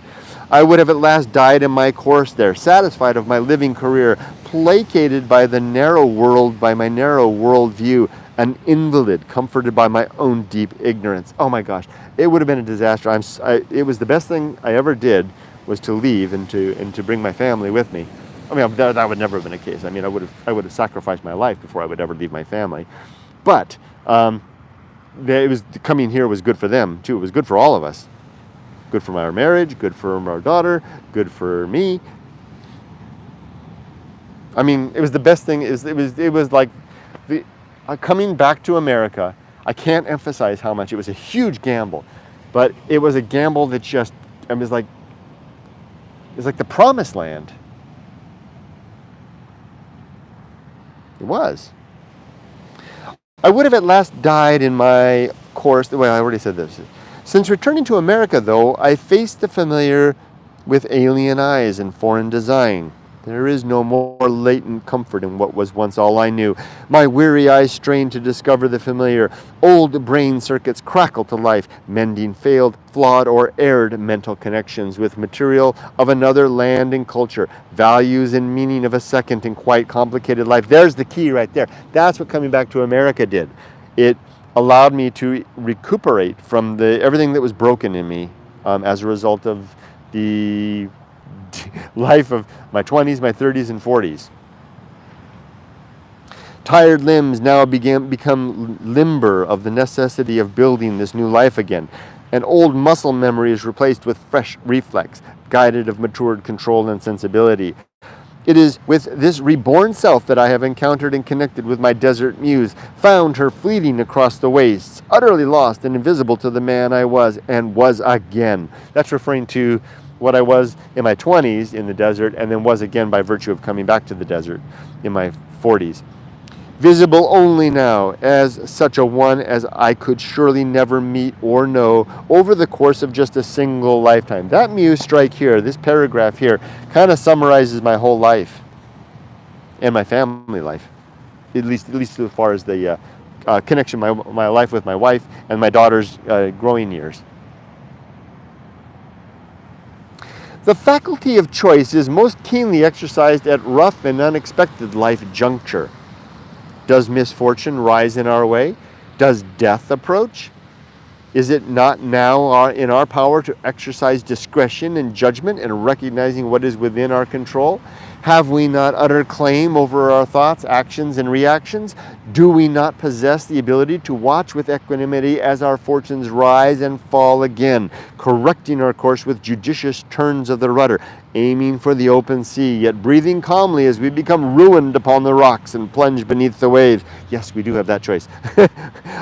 I would have at last died in my course there, satisfied of my living career, placated by my narrow world view, an invalid, comforted by my own deep ignorance. Oh my gosh, it would have been a disaster. It was the best thing I ever did was to leave and to bring my family with me. I mean, that would never have been a case. I mean, I would have sacrificed my life before I would ever leave my family. But coming here was good for them too. It was good for all of us. Good for our marriage, good for our daughter, good for me. I mean, it was the best thing. It was like the coming back to America. I can't emphasize how much it was a huge gamble, but it was a gamble that just it was like the promised land. It was. I would have at last died in my course. Well, I already said this. Since returning to America, though, I faced the familiar with alien eyes and foreign design. There is no more latent comfort in what was once all I knew. My weary eyes strained to discover the familiar. Old brain circuits crackled to life, mending failed, flawed, or erred mental connections with material of another land and culture, values and meaning of a second and quite complicated life. There's the key right there. That's what coming back to America did. It allowed me to recuperate from everything that was broken in me as a result of the life of my 20s, my 30s, and 40s. Tired limbs now become limber of the necessity of building this new life again. And old muscle memory is replaced with fresh reflex, guided of matured control and sensibility. It is with this reborn self that I have encountered and connected with my desert muse, found her fleeting across the wastes, utterly lost and invisible to the man I was, and was again. That's referring to what I was in my 20s in the desert, and then was again by virtue of coming back to the desert in my 40s. Visible only now as such a one as I could surely never meet or know over the course of just a single lifetime. That muse strike here, this paragraph here, kind of summarizes my whole life and my family life, at least as far as the connection, my life with my wife and my daughter's growing years. The faculty of choice is most keenly exercised at rough and unexpected life juncture. Does misfortune rise in our way? Does death approach? Is it not now in our power to exercise discretion and judgment and recognizing what is within our control? Have we not utter claim over our thoughts, actions, and reactions? Do we not possess the ability to watch with equanimity as our fortunes rise and fall again, correcting our course with judicious turns of the rudder, aiming for the open sea, yet breathing calmly as we become ruined upon the rocks and plunge beneath the waves? Yes, we do have that choice.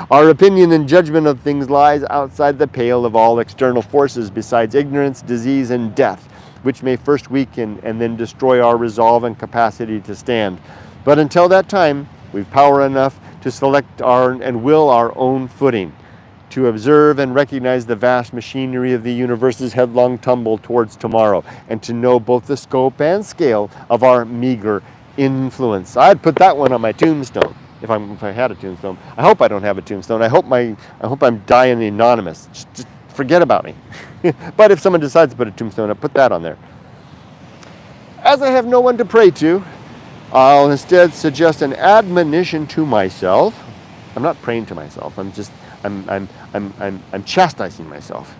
Our opinion and judgment of things lies outside the pale of all external forces besides ignorance, disease, and death, which may first weaken and then destroy our resolve and capacity to stand. But until that time, we've power enough to select and will our own footing, to observe and recognize the vast machinery of the universe's headlong tumble towards tomorrow, and to know both the scope and scale of our meager influence. I'd put that one on my tombstone, if I had a tombstone. I hope I don't have a tombstone. I hope I'm dying anonymous. Just forget about me. But if someone decides to put a tombstone, I'll put that on there. As I have no one to pray to, I'll instead suggest an admonition to myself. I'm not praying to myself. I'm chastising myself.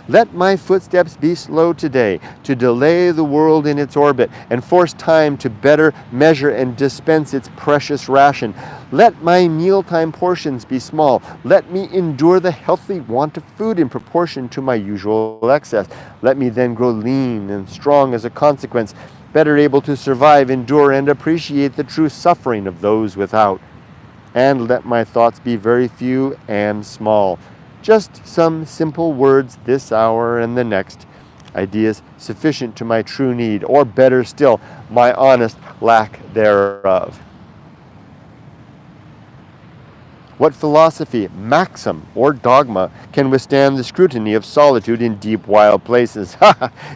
Let my footsteps be slow today, to delay the world in its orbit and force time to better measure and dispense its precious ration. Let my mealtime portions be small. Let me endure the healthy want of food in proportion to my usual excess. Let me then grow lean and strong as a consequence, better able to survive, endure, and appreciate the true suffering of those without. And let my thoughts be very few and small. Just some simple words this hour and the next, ideas sufficient to my true need, or better still, my honest lack thereof. What philosophy, maxim, or dogma can withstand the scrutiny of solitude in deep, wild places?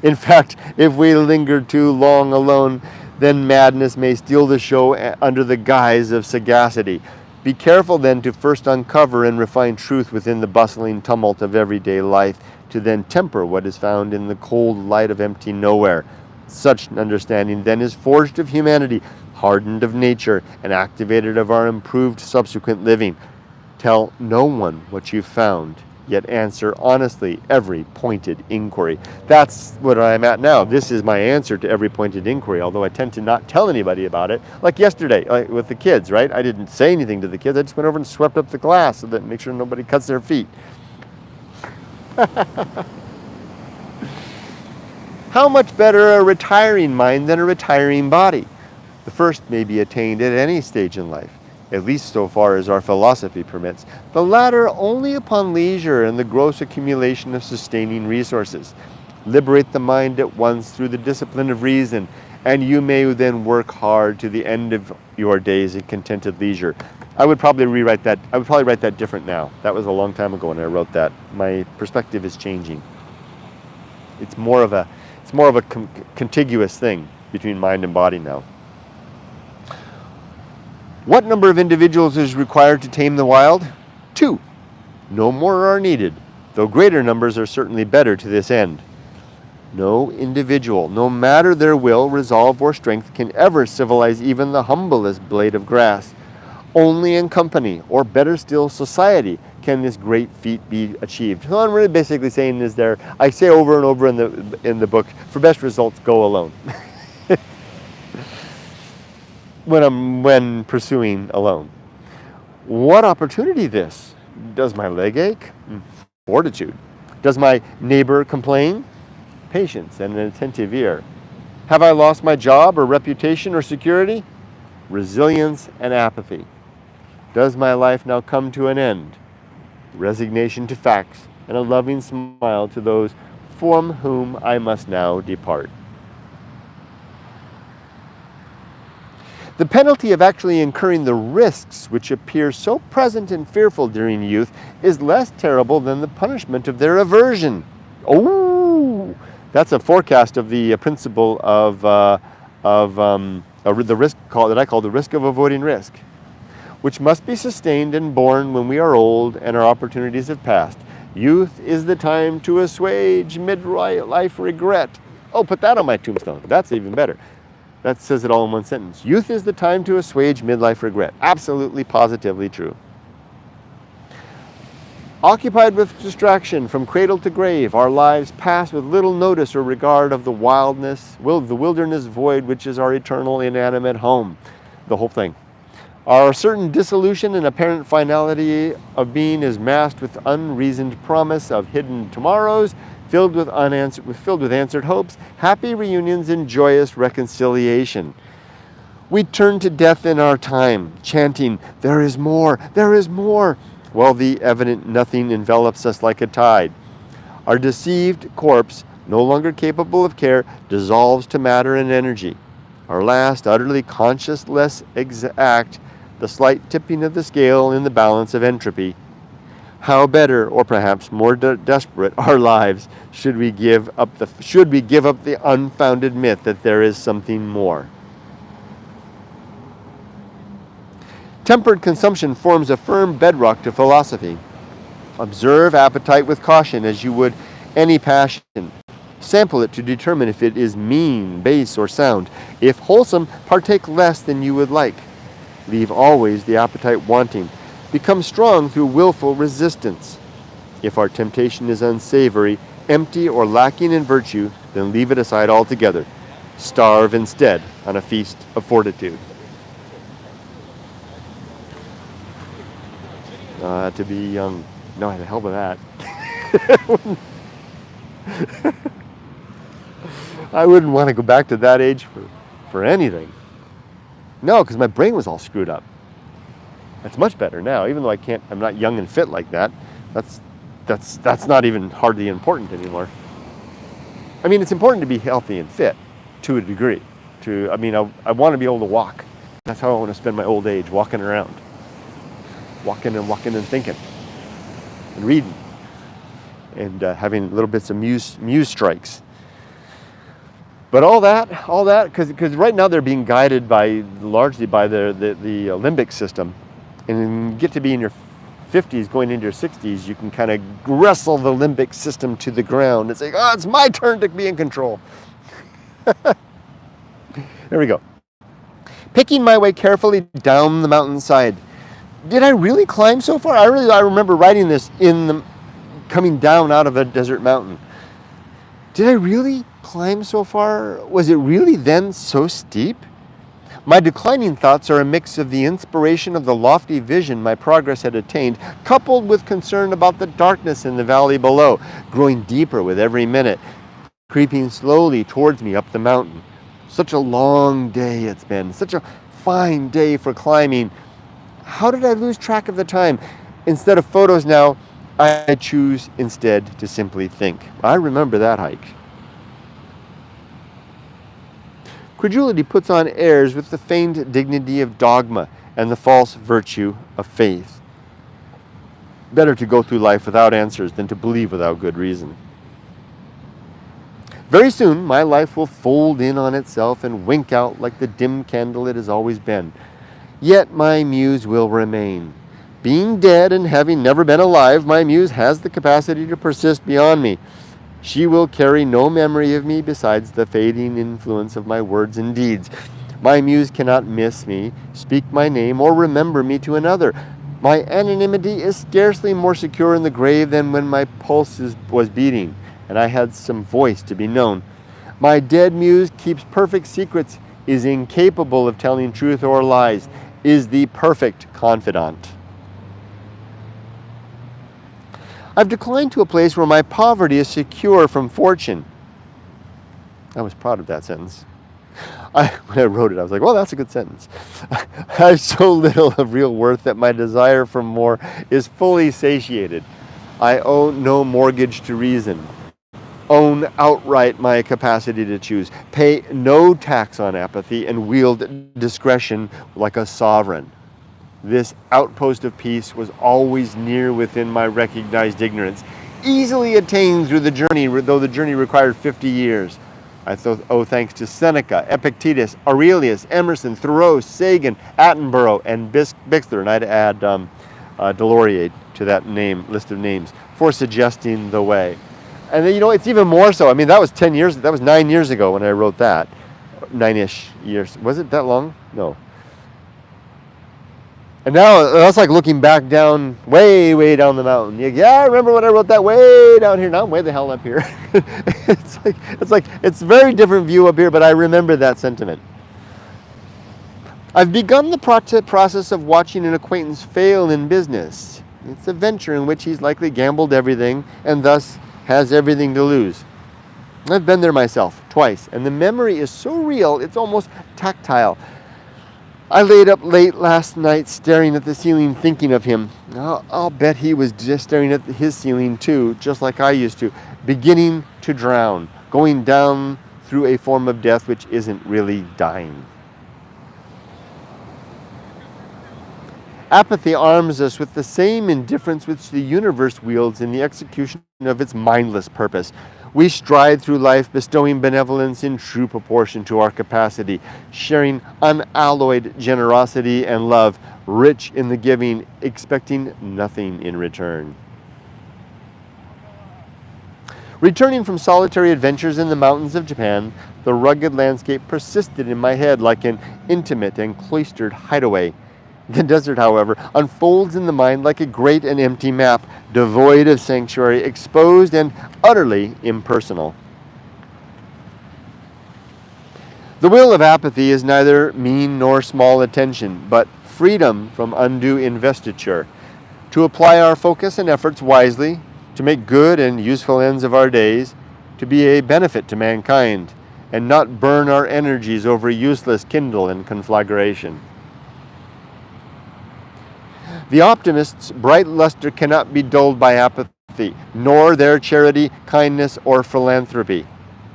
In fact, if we linger too long alone, then madness may steal the show under the guise of sagacity. Be careful then to first uncover and refine truth within the bustling tumult of everyday life, to then temper what is found in the cold light of empty nowhere. Such an understanding then is forged of humanity, hardened of nature, and activated of our improved subsequent living. Tell no one what you've found, yet answer honestly every pointed inquiry. That's what I'm at now. This is my answer to every pointed inquiry, although I tend to not tell anybody about it. Like yesterday, with the kids, right? I didn't say anything to the kids. I just went over and swept up the glass so that make sure nobody cuts their feet. How much better a retiring mind than a retiring body? The first may be attained at any stage in life, at least so far as our philosophy permits. The latter only upon leisure and the gross accumulation of sustaining resources. Liberate the mind at once through the discipline of reason, and you may then work hard to the end of your days in contented leisure. I would probably rewrite that. I would probably write that different now. That was a long time ago when I wrote that. My perspective is changing. It's more of a contiguous thing between mind and body now. What number of individuals is required to tame the wild? 2. No more are needed, though greater numbers are certainly better to this end. No individual, no matter their will, resolve, or strength, can ever civilize even the humblest blade of grass. Only in company, or better still, society, can this great feat be achieved. So what I'm really basically saying is I say over and over in the book, for best results, go alone. when pursuing alone. What opportunity this? Does my leg ache? Fortitude. Does my neighbor complain? Patience and an attentive ear. Have I lost my job or reputation or security? Resilience and apathy. Does my life now come to an end? Resignation to facts and a loving smile to those from whom I must now depart. The penalty of actually incurring the risks which appear so present and fearful during youth is less terrible than the punishment of their aversion. Oh, that's a forecast of the principle of the risk that I call the risk of avoiding risk, which must be sustained and borne when we are old and our opportunities have passed. Youth is the time to assuage mid-life regret. Oh, put that on my tombstone. That's even better. That says it all in one sentence. Youth is the time to assuage midlife regret. Absolutely, positively true. Occupied with distraction from cradle to grave, our lives pass with little notice or regard of the the wilderness void which is our eternal inanimate home. The whole thing. Our certain dissolution and apparent finality of being is masked with unreasoned promise of hidden tomorrows, filled with answered hopes, happy reunions, and joyous reconciliation. We turn to death in our time, chanting, "There is more, there is more," while the evident nothing envelops us like a tide. Our deceived corpse, no longer capable of care, dissolves to matter and energy. Our last, utterly conscienceless act, the slight tipping of the scale in the balance of entropy. How better, or perhaps more desperate, our lives should we give up the unfounded myth that there is something more. Tempered consumption forms a firm bedrock to philosophy. Observe appetite with caution as you would any passion. Sample it to determine if it is mean, base, or sound. If wholesome, partake less than you would like. Leave always the appetite wanting. Become strong through willful resistance. If our temptation is unsavory, empty, or lacking in virtue, then leave it aside altogether. Starve instead on a feast of fortitude. To be young. No, the hell with that. I wouldn't want to go back to that age for anything. No, because my brain was all screwed up. That's much better now, even though I'm not young and fit like that. That's not even hardly important anymore. I mean, it's important to be healthy and fit to a degree. I want to be able to walk. That's how I want to spend my old age, walking around. Walking and thinking. And reading. And having little bits of muse strikes. But all that, because right now they're being guided largely by the limbic system. And when you get to be in your 50s, going into your 60s, you can kind of wrestle the limbic system to the ground and say, "Oh, it's my turn to be in control." There we go. Picking my way carefully down the mountainside. Did I really climb so far? I remember writing this coming down out of a desert mountain. Did I really climb so far? Was it really then so steep? My declining thoughts are a mix of the inspiration of the lofty vision my progress had attained, coupled with concern about the darkness in the valley below, growing deeper with every minute. creeping slowly towards me up the mountain. Such a long day it's been, such a fine day for climbing. How did I lose track of the time? Instead of photos now, I choose instead to simply think. I remember that hike. Credulity puts on airs with the feigned dignity of dogma and the false virtue of faith. Better to go through life without answers than to believe without good reason. Very soon, my life will fold in on itself and wink out like the dim candle it has always been. Yet my muse will remain. Being dead and having never been alive, my muse has the capacity to persist beyond me. She will carry no memory of me besides the fading influence of my words and deeds. My muse cannot miss me, speak my name, or remember me to another. My anonymity is scarcely more secure in the grave than when my pulse was beating, and I had some voice to be known. My dead muse keeps perfect secrets, is incapable of telling truth or lies, is the perfect confidant. I've declined to a place where my poverty is secure from fortune. I was proud of that sentence. When I wrote it, I was like, well, that's a good sentence. I have so little of real worth that my desire for more is fully satiated. I owe no mortgage to reason. Own outright my capacity to choose. Pay no tax on apathy and wield discretion like a sovereign. This outpost of peace was always near within my recognized ignorance, easily attained through the journey, though the journey required 50 years. I owe thanks to Seneca, Epictetus, Aurelius, Emerson, Thoreau, Sagan, Attenborough, and Bixler, and I'd add Delorier to that list of names, for suggesting the way. And then, it's even more so. I mean, that was 9 years ago when I wrote that. 9-ish years. Was it that long? No. And now that's like looking back down, way, way down the mountain. Yeah, I remember when I wrote that way down here. Now I'm way the hell up here. It's a very different view up here, but I remember that sentiment. I've begun the process of watching an acquaintance fail in business. It's a venture in which he's likely gambled everything and thus has everything to lose. I've been there myself twice, and the memory is so real, it's almost tactile. I laid up late last night staring at the ceiling thinking of him. I'll bet he was just staring at his ceiling too, just like I used to, beginning to drown, going down through a form of death which isn't really dying. Apathy arms us with the same indifference which the universe wields in the execution of its mindless purpose. We stride through life bestowing benevolence in true proportion to our capacity, sharing unalloyed generosity and love, rich in the giving, expecting nothing in return. Returning from solitary adventures in the mountains of Japan, the rugged landscape persisted in my head like an intimate and cloistered hideaway. The desert, however, unfolds in the mind like a great and empty map, devoid of sanctuary, exposed and utterly impersonal. The will of apathy is neither mean nor small attention, but freedom from undue investiture, to apply our focus and efforts wisely, to make good and useful ends of our days, to be a benefit to mankind, and not burn our energies over useless kindle and conflagration. The optimist's bright luster cannot be dulled by apathy, nor their charity, kindness, or philanthropy.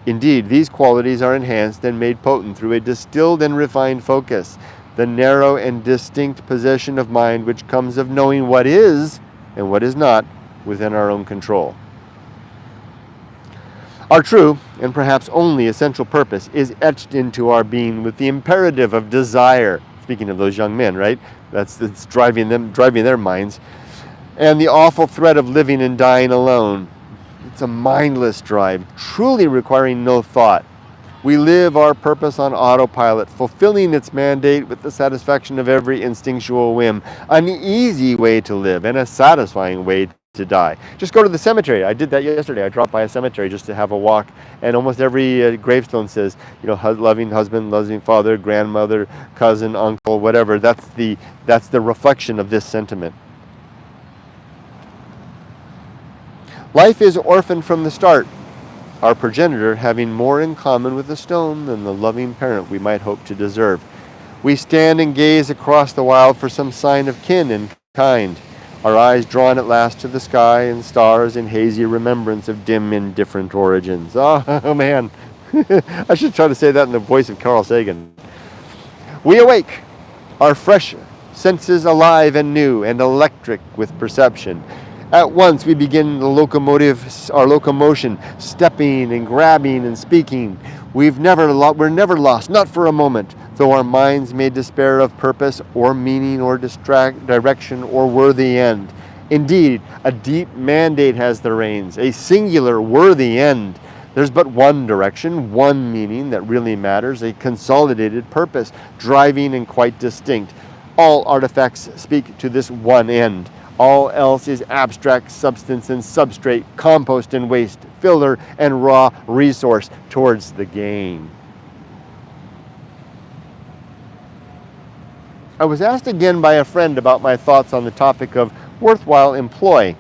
Indeed, these qualities are enhanced and made potent through a distilled and refined focus, the narrow and distinct possession of mind which comes of knowing what is and what is not within our own control. Our true, and perhaps only essential purpose, is etched into our being with the imperative of desire. Speaking of those young men, right? It's driving their minds. And the awful threat of living and dying alone. It's a mindless drive, truly requiring no thought. We live our purpose on autopilot, fulfilling its mandate with the satisfaction of every instinctual whim. An easy way to live and a satisfying way to die. Just go to the cemetery. I did that yesterday. I dropped by a cemetery just to have a walk, and almost every gravestone says, loving husband, loving father, grandmother, cousin, uncle, whatever. That's the reflection of this sentiment. Life is orphaned from the start. our progenitor having more in common with the stone than the loving parent we might hope to deserve. We stand and gaze across the wild for some sign of kin and kind, our eyes drawn at last to the sky and stars in hazy remembrance of dim, indifferent origins. Oh man, I should try to say that in the voice of Carl Sagan. We awake, our fresh senses alive and new and electric with perception. At once we begin our locomotion, stepping and grabbing and speaking. We're never lost, not for a moment, though our minds may despair of purpose or meaning or direction or worthy end. Indeed, a deep mandate has the reins, a singular worthy end. There's but one direction, one meaning that really matters, a consolidated purpose, driving and quite distinct. All artifacts speak to this one end. All else is abstract substance and substrate, compost and waste, filler and raw resource towards the gain. I was asked again by a friend about my thoughts on the topic of worthwhile employ.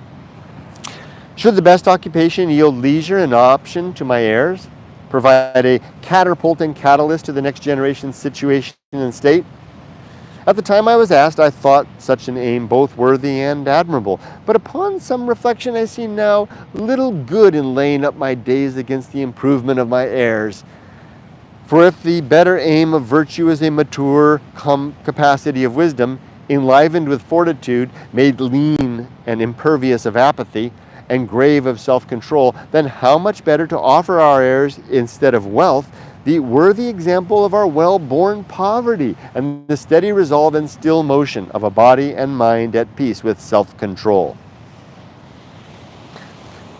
Should the best occupation yield leisure and option to my heirs, provide a catapult and catalyst to the next generation's situation and state? At the time I was asked, I thought such an aim both worthy and admirable. But upon some reflection, I see now little good in laying up my days against the improvement of my heirs. For if the better aim of virtue is a mature capacity of wisdom, enlivened with fortitude, made lean and impervious of apathy, and grave of self-control, then how much better to offer our heirs, instead of wealth, the worthy example of our well-born poverty and the steady resolve and still motion of a body and mind at peace with self-control.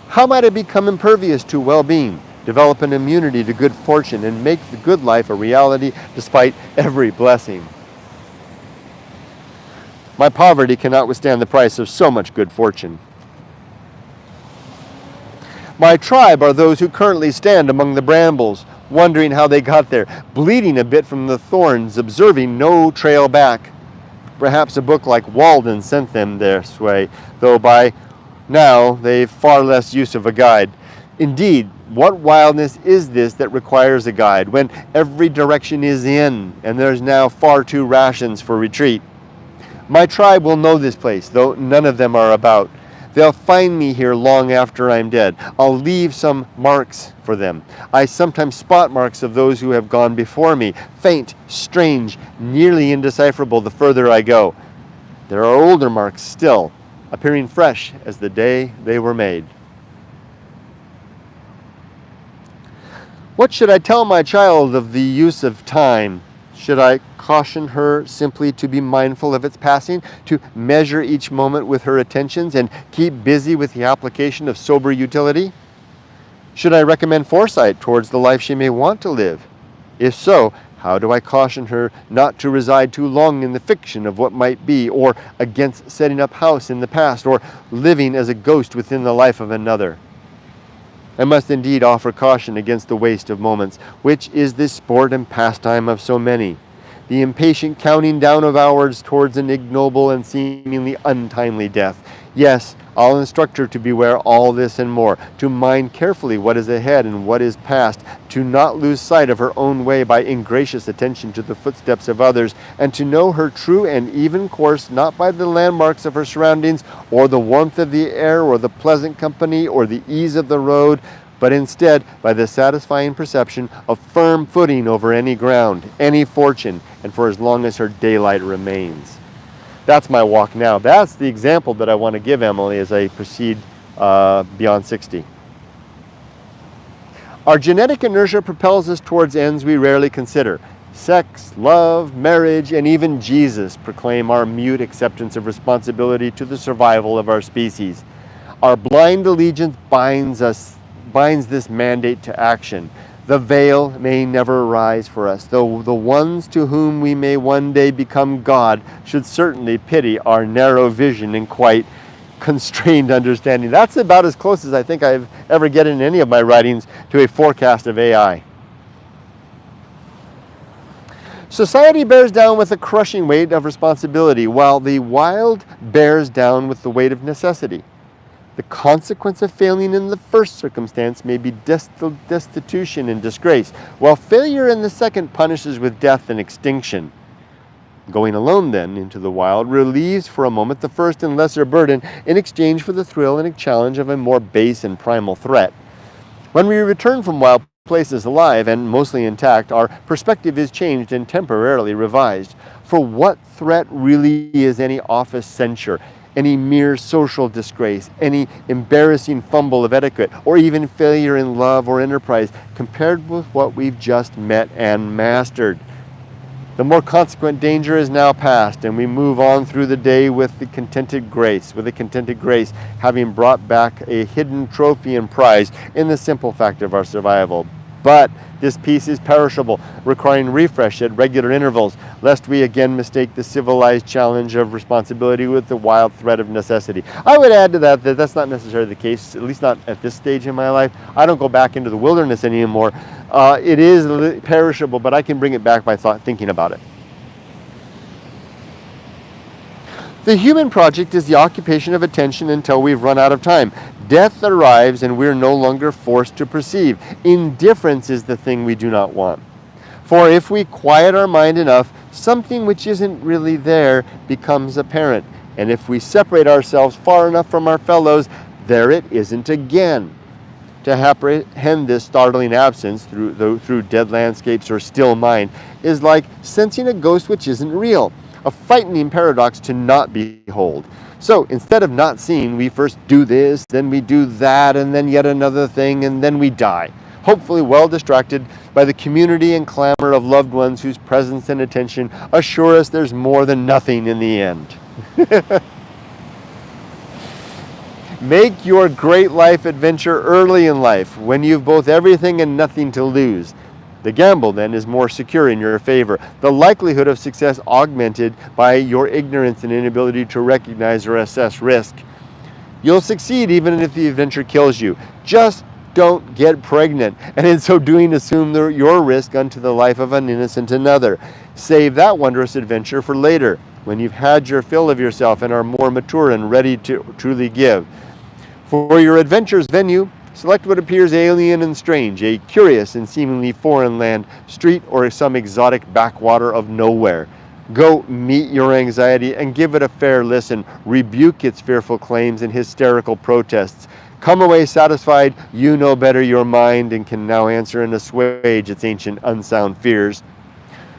How might I become impervious to well-being, develop an immunity to good fortune, and make the good life a reality despite every blessing? My poverty cannot withstand the price of so much good fortune. My tribe are those who currently stand among the brambles, wondering how they got there, bleeding a bit from the thorns, observing no trail back. Perhaps a book like Walden sent them this way, though by now they've far less use of a guide. Indeed, what wildness is this that requires a guide, when every direction is in, and there's now far too rations for retreat? My tribe will know this place, though none of them are about. They'll find me here long after I'm dead. I'll leave some marks for them. I sometimes spot marks of those who have gone before me, faint, strange, nearly indecipherable the further I go. There are older marks still, appearing fresh as the day they were made. What should I tell my child of the use of time? Should I caution her simply to be mindful of its passing, to measure each moment with her attentions, and keep busy with the application of sober utility? Should I recommend foresight towards the life she may want to live? If so, how do I caution her not to reside too long in the fiction of what might be, or against setting up house in the past, or living as a ghost within the life of another? I must indeed offer caution against the waste of moments, which is the sport and pastime of so many, the impatient counting down of hours towards an ignoble and seemingly untimely death. Yes, I'll instruct her to beware all this and more, to mind carefully what is ahead and what is past, to not lose sight of her own way by ingracious attention to the footsteps of others, and to know her true and even course not by the landmarks of her surroundings, or the warmth of the air, or the pleasant company, or the ease of the road, but instead by the satisfying perception of firm footing over any ground, any fortune, and for as long as her daylight remains. That's my walk now. That's the example that I want to give Emily as I proceed beyond 60. Our genetic inertia propels us towards ends we rarely consider. Sex, love, marriage, and even Jesus proclaim our mute acceptance of responsibility to the survival of our species. Our blind allegiance binds this mandate to action. The veil may never rise for us, though the ones to whom we may one day become God should certainly pity our narrow vision and quite constrained understanding. That's about as close as I think I've ever get in any of my writings to a forecast of AI. Society bears down with the crushing weight of responsibility, while the wild bears down with the weight of necessity. The consequence of failing in the first circumstance may be destitution and disgrace, while failure in the second punishes with death and extinction. Going alone, then, into the wild relieves for a moment the first and lesser burden in exchange for the thrill and challenge of a more base and primal threat. When we return from wild places alive and mostly intact, our perspective is changed and temporarily revised. For what threat really is any office censure, any mere social disgrace, any embarrassing fumble of etiquette, or even failure in love or enterprise compared with what we've just met and mastered? The more consequent danger is now past, and we move on through the day with a contented grace, having brought back a hidden trophy and prize in the simple fact of our survival. But this peace is perishable, requiring refresh at regular intervals, lest we again mistake the civilized challenge of responsibility with the wild threat of necessity. I would add to that that's not necessarily the case, at least not at this stage in my life. I don't go back into the wilderness anymore. It is perishable, but I can bring it back by thinking about it. The human project is the occupation of attention until we've run out of time. Death arrives and we're no longer forced to perceive. Indifference is the thing we do not want. For if we quiet our mind enough, something which isn't really there becomes apparent. And if we separate ourselves far enough from our fellows, there it isn't again. To apprehend this startling absence through dead landscapes or still mind is like sensing a ghost which isn't real, a frightening paradox to not behold. So instead of not seeing, we first do this, then we do that, and then yet another thing, and then we die, hopefully well distracted by the community and clamor of loved ones whose presence and attention assure us there's more than nothing in the end. Make your great life adventure early in life, when you've both everything and nothing to lose. The gamble, then, is more secure in your favor, the likelihood of success augmented by your ignorance and inability to recognize or assess risk. You'll succeed even if the adventure kills you. Just don't get pregnant, and in so doing assume your risk unto the life of an innocent another. Save that wondrous adventure for later, when you've had your fill of yourself and are more mature and ready to truly give. For your adventure's venue, select what appears alien and strange, a curious and seemingly foreign land, street, or some exotic backwater of nowhere. Go meet your anxiety and give it a fair listen. Rebuke its fearful claims and hysterical protests. Come away satisfied you know better your mind and can now answer and assuage its ancient unsound fears.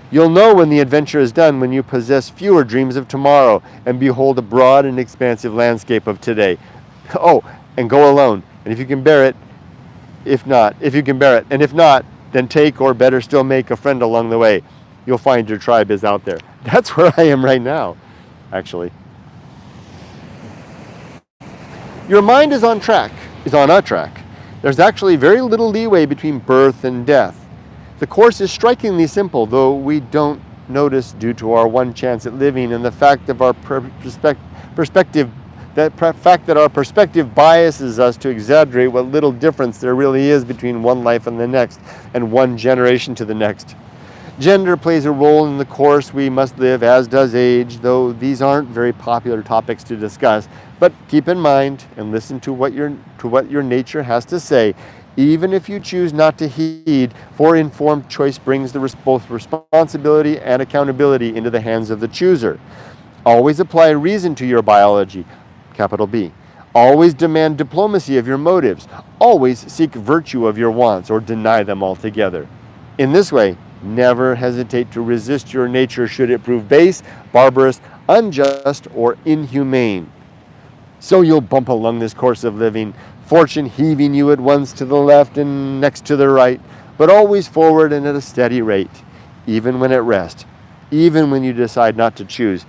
You'll know when the adventure is done when you possess fewer dreams of tomorrow and behold a broad and expansive landscape of today. Oh, and go alone. And if you can bear it, if not, then take, or better still make, a friend along the way. You'll find your tribe is out there. That's where I am right now, actually. Your mind is on a track. There's actually very little leeway between birth and death. The course is strikingly simple, though we don't notice due to our one chance at living and the fact of our perspective. That fact that our perspective biases us to exaggerate what little difference there really is between one life and the next, and one generation to the next. Gender plays a role in the course we must live, as does age, though these aren't very popular topics to discuss. But keep in mind and listen to what your nature has to say, even if you choose not to heed, for informed choice brings both responsibility and accountability into the hands of the chooser. Always apply reason to your biology. Capital B. Always demand diplomacy of your motives. Always seek virtue of your wants, or deny them altogether. In this way, never hesitate to resist your nature should it prove base, barbarous, unjust, or inhumane. So you'll bump along this course of living, fortune heaving you at once to the left and next to the right, but always forward and at a steady rate, even when at rest, even when you decide not to choose.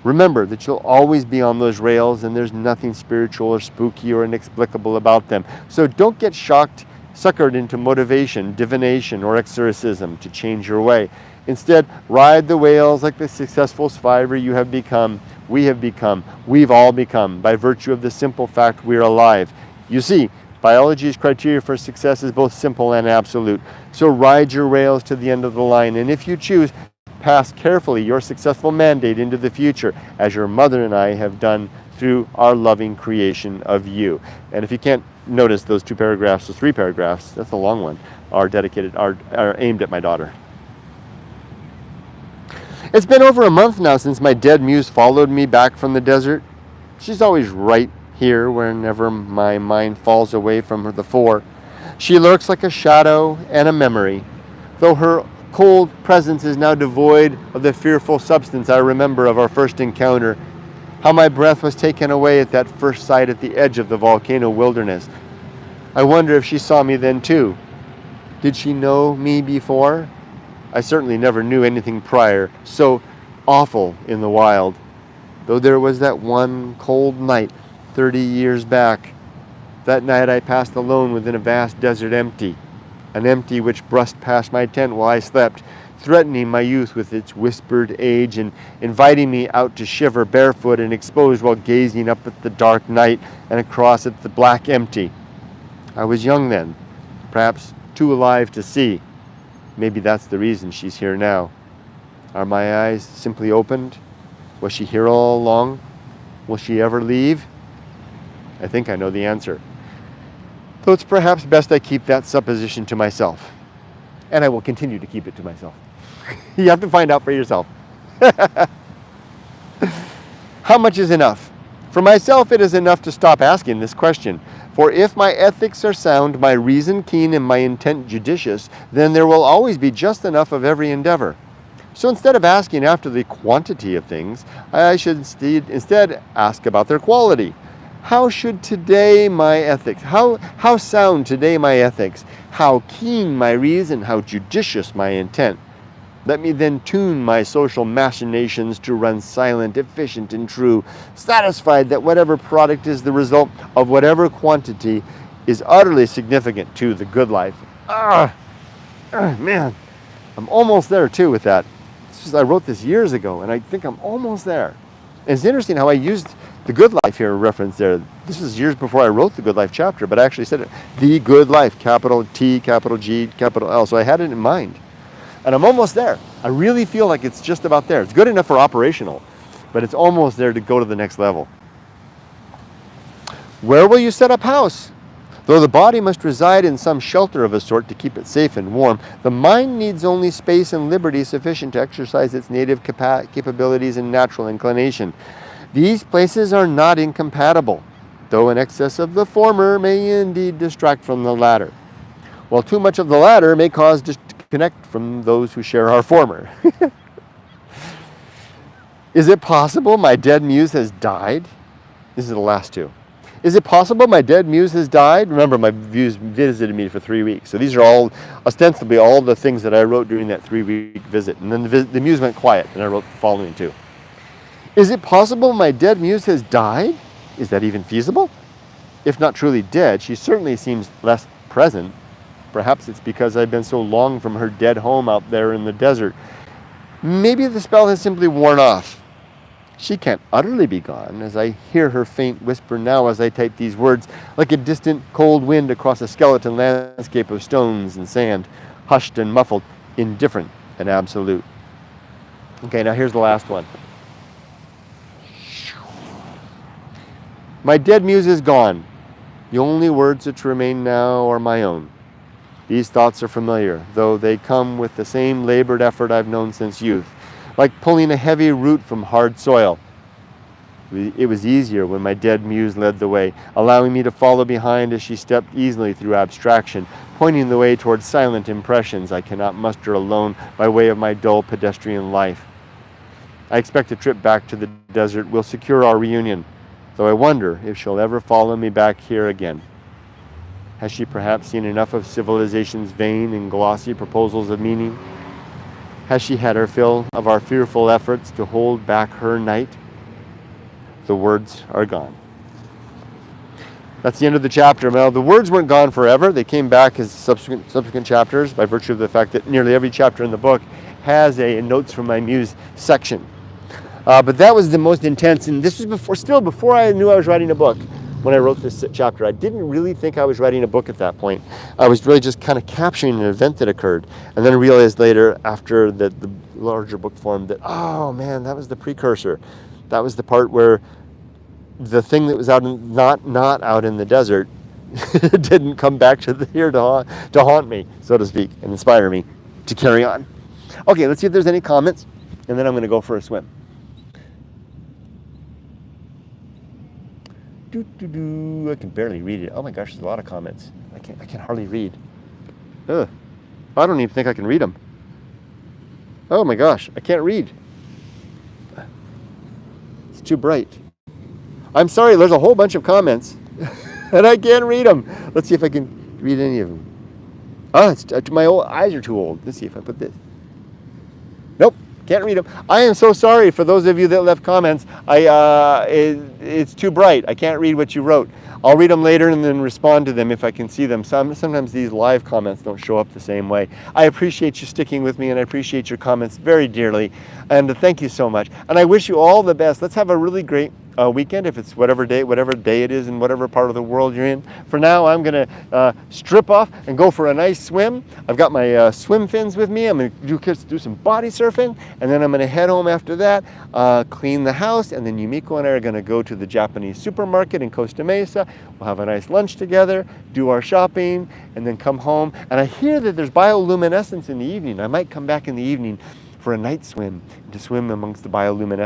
Remember that you'll always be on those rails, and there's nothing spiritual or spooky or inexplicable about them. So don't get suckered into motivation, divination, or exorcism to change your way. Instead, ride the whales like the successful survivor you have become, we've all become, by virtue of the simple fact we're alive. You see, biology's criteria for success is both simple and absolute. So ride your rails to the end of the line, and if you choose, pass carefully your successful mandate into the future, as your mother and I have done through our loving creation of you. And if you can't notice those 2 paragraphs, those 3 paragraphs, that's a long one, are aimed at my daughter. It's been over a month now since my dead muse followed me back from the desert. She's always right here whenever my mind falls away from the fore. She lurks like a shadow and a memory, though her cold presence is now devoid of the fearful substance I remember of our first encounter, how my breath was taken away at that first sight at the edge of the volcano wilderness. I wonder if she saw me then too. Did she know me before? I certainly never knew anything prior so awful in the wild, though there was that one cold night 30 years back. That night I passed alone within a vast desert empty, an empty which brushed past my tent while I slept, threatening my youth with its whispered age and inviting me out to shiver barefoot and exposed while gazing up at the dark night and across at the black empty. I was young then, perhaps too alive to see. Maybe that's the reason she's here now. Are my eyes simply opened? Was she here all along? Will she ever leave? I think I know the answer, though it's perhaps best I keep that supposition to myself. And I will continue to keep it to myself. You have to find out for yourself. How much is enough? For myself, it is enough to stop asking this question. For if my ethics are sound, my reason keen, and my intent judicious, then there will always be just enough of every endeavor. So instead of asking after the quantity of things, I should instead ask about their quality. How should today my ethics, how sound today my ethics, how keen my reason, how judicious my intent? Let me then tune my social machinations to run silent, efficient, and true, satisfied that whatever product is the result of whatever quantity is utterly significant to the good life. Man, I'm almost there too with that. I wrote this years ago, and I think I'm almost there. And it's interesting how I used the good life here reference there. This was years before I wrote the good life chapter, but I actually said it, the good life, capital T, capital G, capital L. So I had it in mind. And I'm almost there. I really feel like it's just about there. It's good enough for operational, but it's almost there to go to the next level. Where will you set up house? Though the body must reside in some shelter of a sort to keep it safe and warm, the mind needs only space and liberty sufficient to exercise its native capabilities and natural inclination. These places are not incompatible, though an excess of the former may indeed distract from the latter, while too much of the latter may cause disconnect from those who share our former. Is it possible my dead muse has died? This is the last two. Is it possible my dead muse has died? Remember, my muse visited me for 3 weeks. So these are all, ostensibly, all the things that I wrote during that 3-week visit. And then the muse went quiet, and I wrote the following too. Is it possible my dead muse has died? Is that even feasible? If not truly dead, she certainly seems less present. Perhaps it's because I've been so long from her dead home out there in the desert. Maybe the spell has simply worn off. She can't utterly be gone, as I hear her faint whisper now as I type these words, like a distant cold wind across a skeleton landscape of stones and sand, hushed and muffled, indifferent and absolute. Okay, now here's the last one. My dead muse is gone. The only words that remain now are my own. These thoughts are familiar, though they come with the same labored effort I've known since youth, like pulling a heavy root from hard soil. It was easier when my dead muse led the way, allowing me to follow behind as she stepped easily through abstraction, pointing the way towards silent impressions I cannot muster alone by way of my dull pedestrian life. I expect a trip back to the desert will secure our reunion, though I wonder if she'll ever follow me back here again. Has she perhaps seen enough of civilization's vain and glossy proposals of meaning? Has she had her fill of our fearful efforts to hold back her night? The words are gone. That's the end of the chapter. Well, the words weren't gone forever. They came back as subsequent chapters by virtue of the fact that nearly every chapter in the book has a notes from my muse section. But that was the most intense, and this was before I knew I was writing a book. When I wrote this chapter, I didn't really think I was writing a book at that point. I was really just kind of capturing an event that occurred, and then realized later, after the larger book form, that, oh man, that was the precursor. That was the part where the thing that was out in, not out in the desert didn't come back here to haunt me, so to speak, and inspire me to carry on. Okay, let's see if there's any comments, and then I'm going to go for a swim. I can barely read it. Oh my gosh, there's a lot of comments. I can hardly read. Ugh. I don't even think I can read them. Oh my gosh, I can't read. It's too bright. I'm sorry, there's a whole bunch of comments, and I can't read them. Let's see if I can read any of them. Oh, my old eyes are too old. Let's see if I put this. Nope, can't read them. I am so sorry for those of you that left comments. It's too bright. I can't read what you wrote. I'll read them later and then respond to them if I can see them. Sometimes these live comments don't show up the same way. I appreciate you sticking with me, and I appreciate your comments very dearly. And thank you so much. And I wish you all the best. Let's have a really great weekend, if it's whatever day it is in whatever part of the world you're in. For now, I'm going to strip off and go for a nice swim. I've got my swim fins with me. I'm going to do some body surfing, and then I'm going to head home after that, clean the house, and then Yumiko and I are going to go to the Japanese supermarket in Costa Mesa. We'll have a nice lunch together, do our shopping, and then come home. And I hear that there's bioluminescence in the evening. I might come back in the evening for a night swim, to swim amongst the bioluminescence.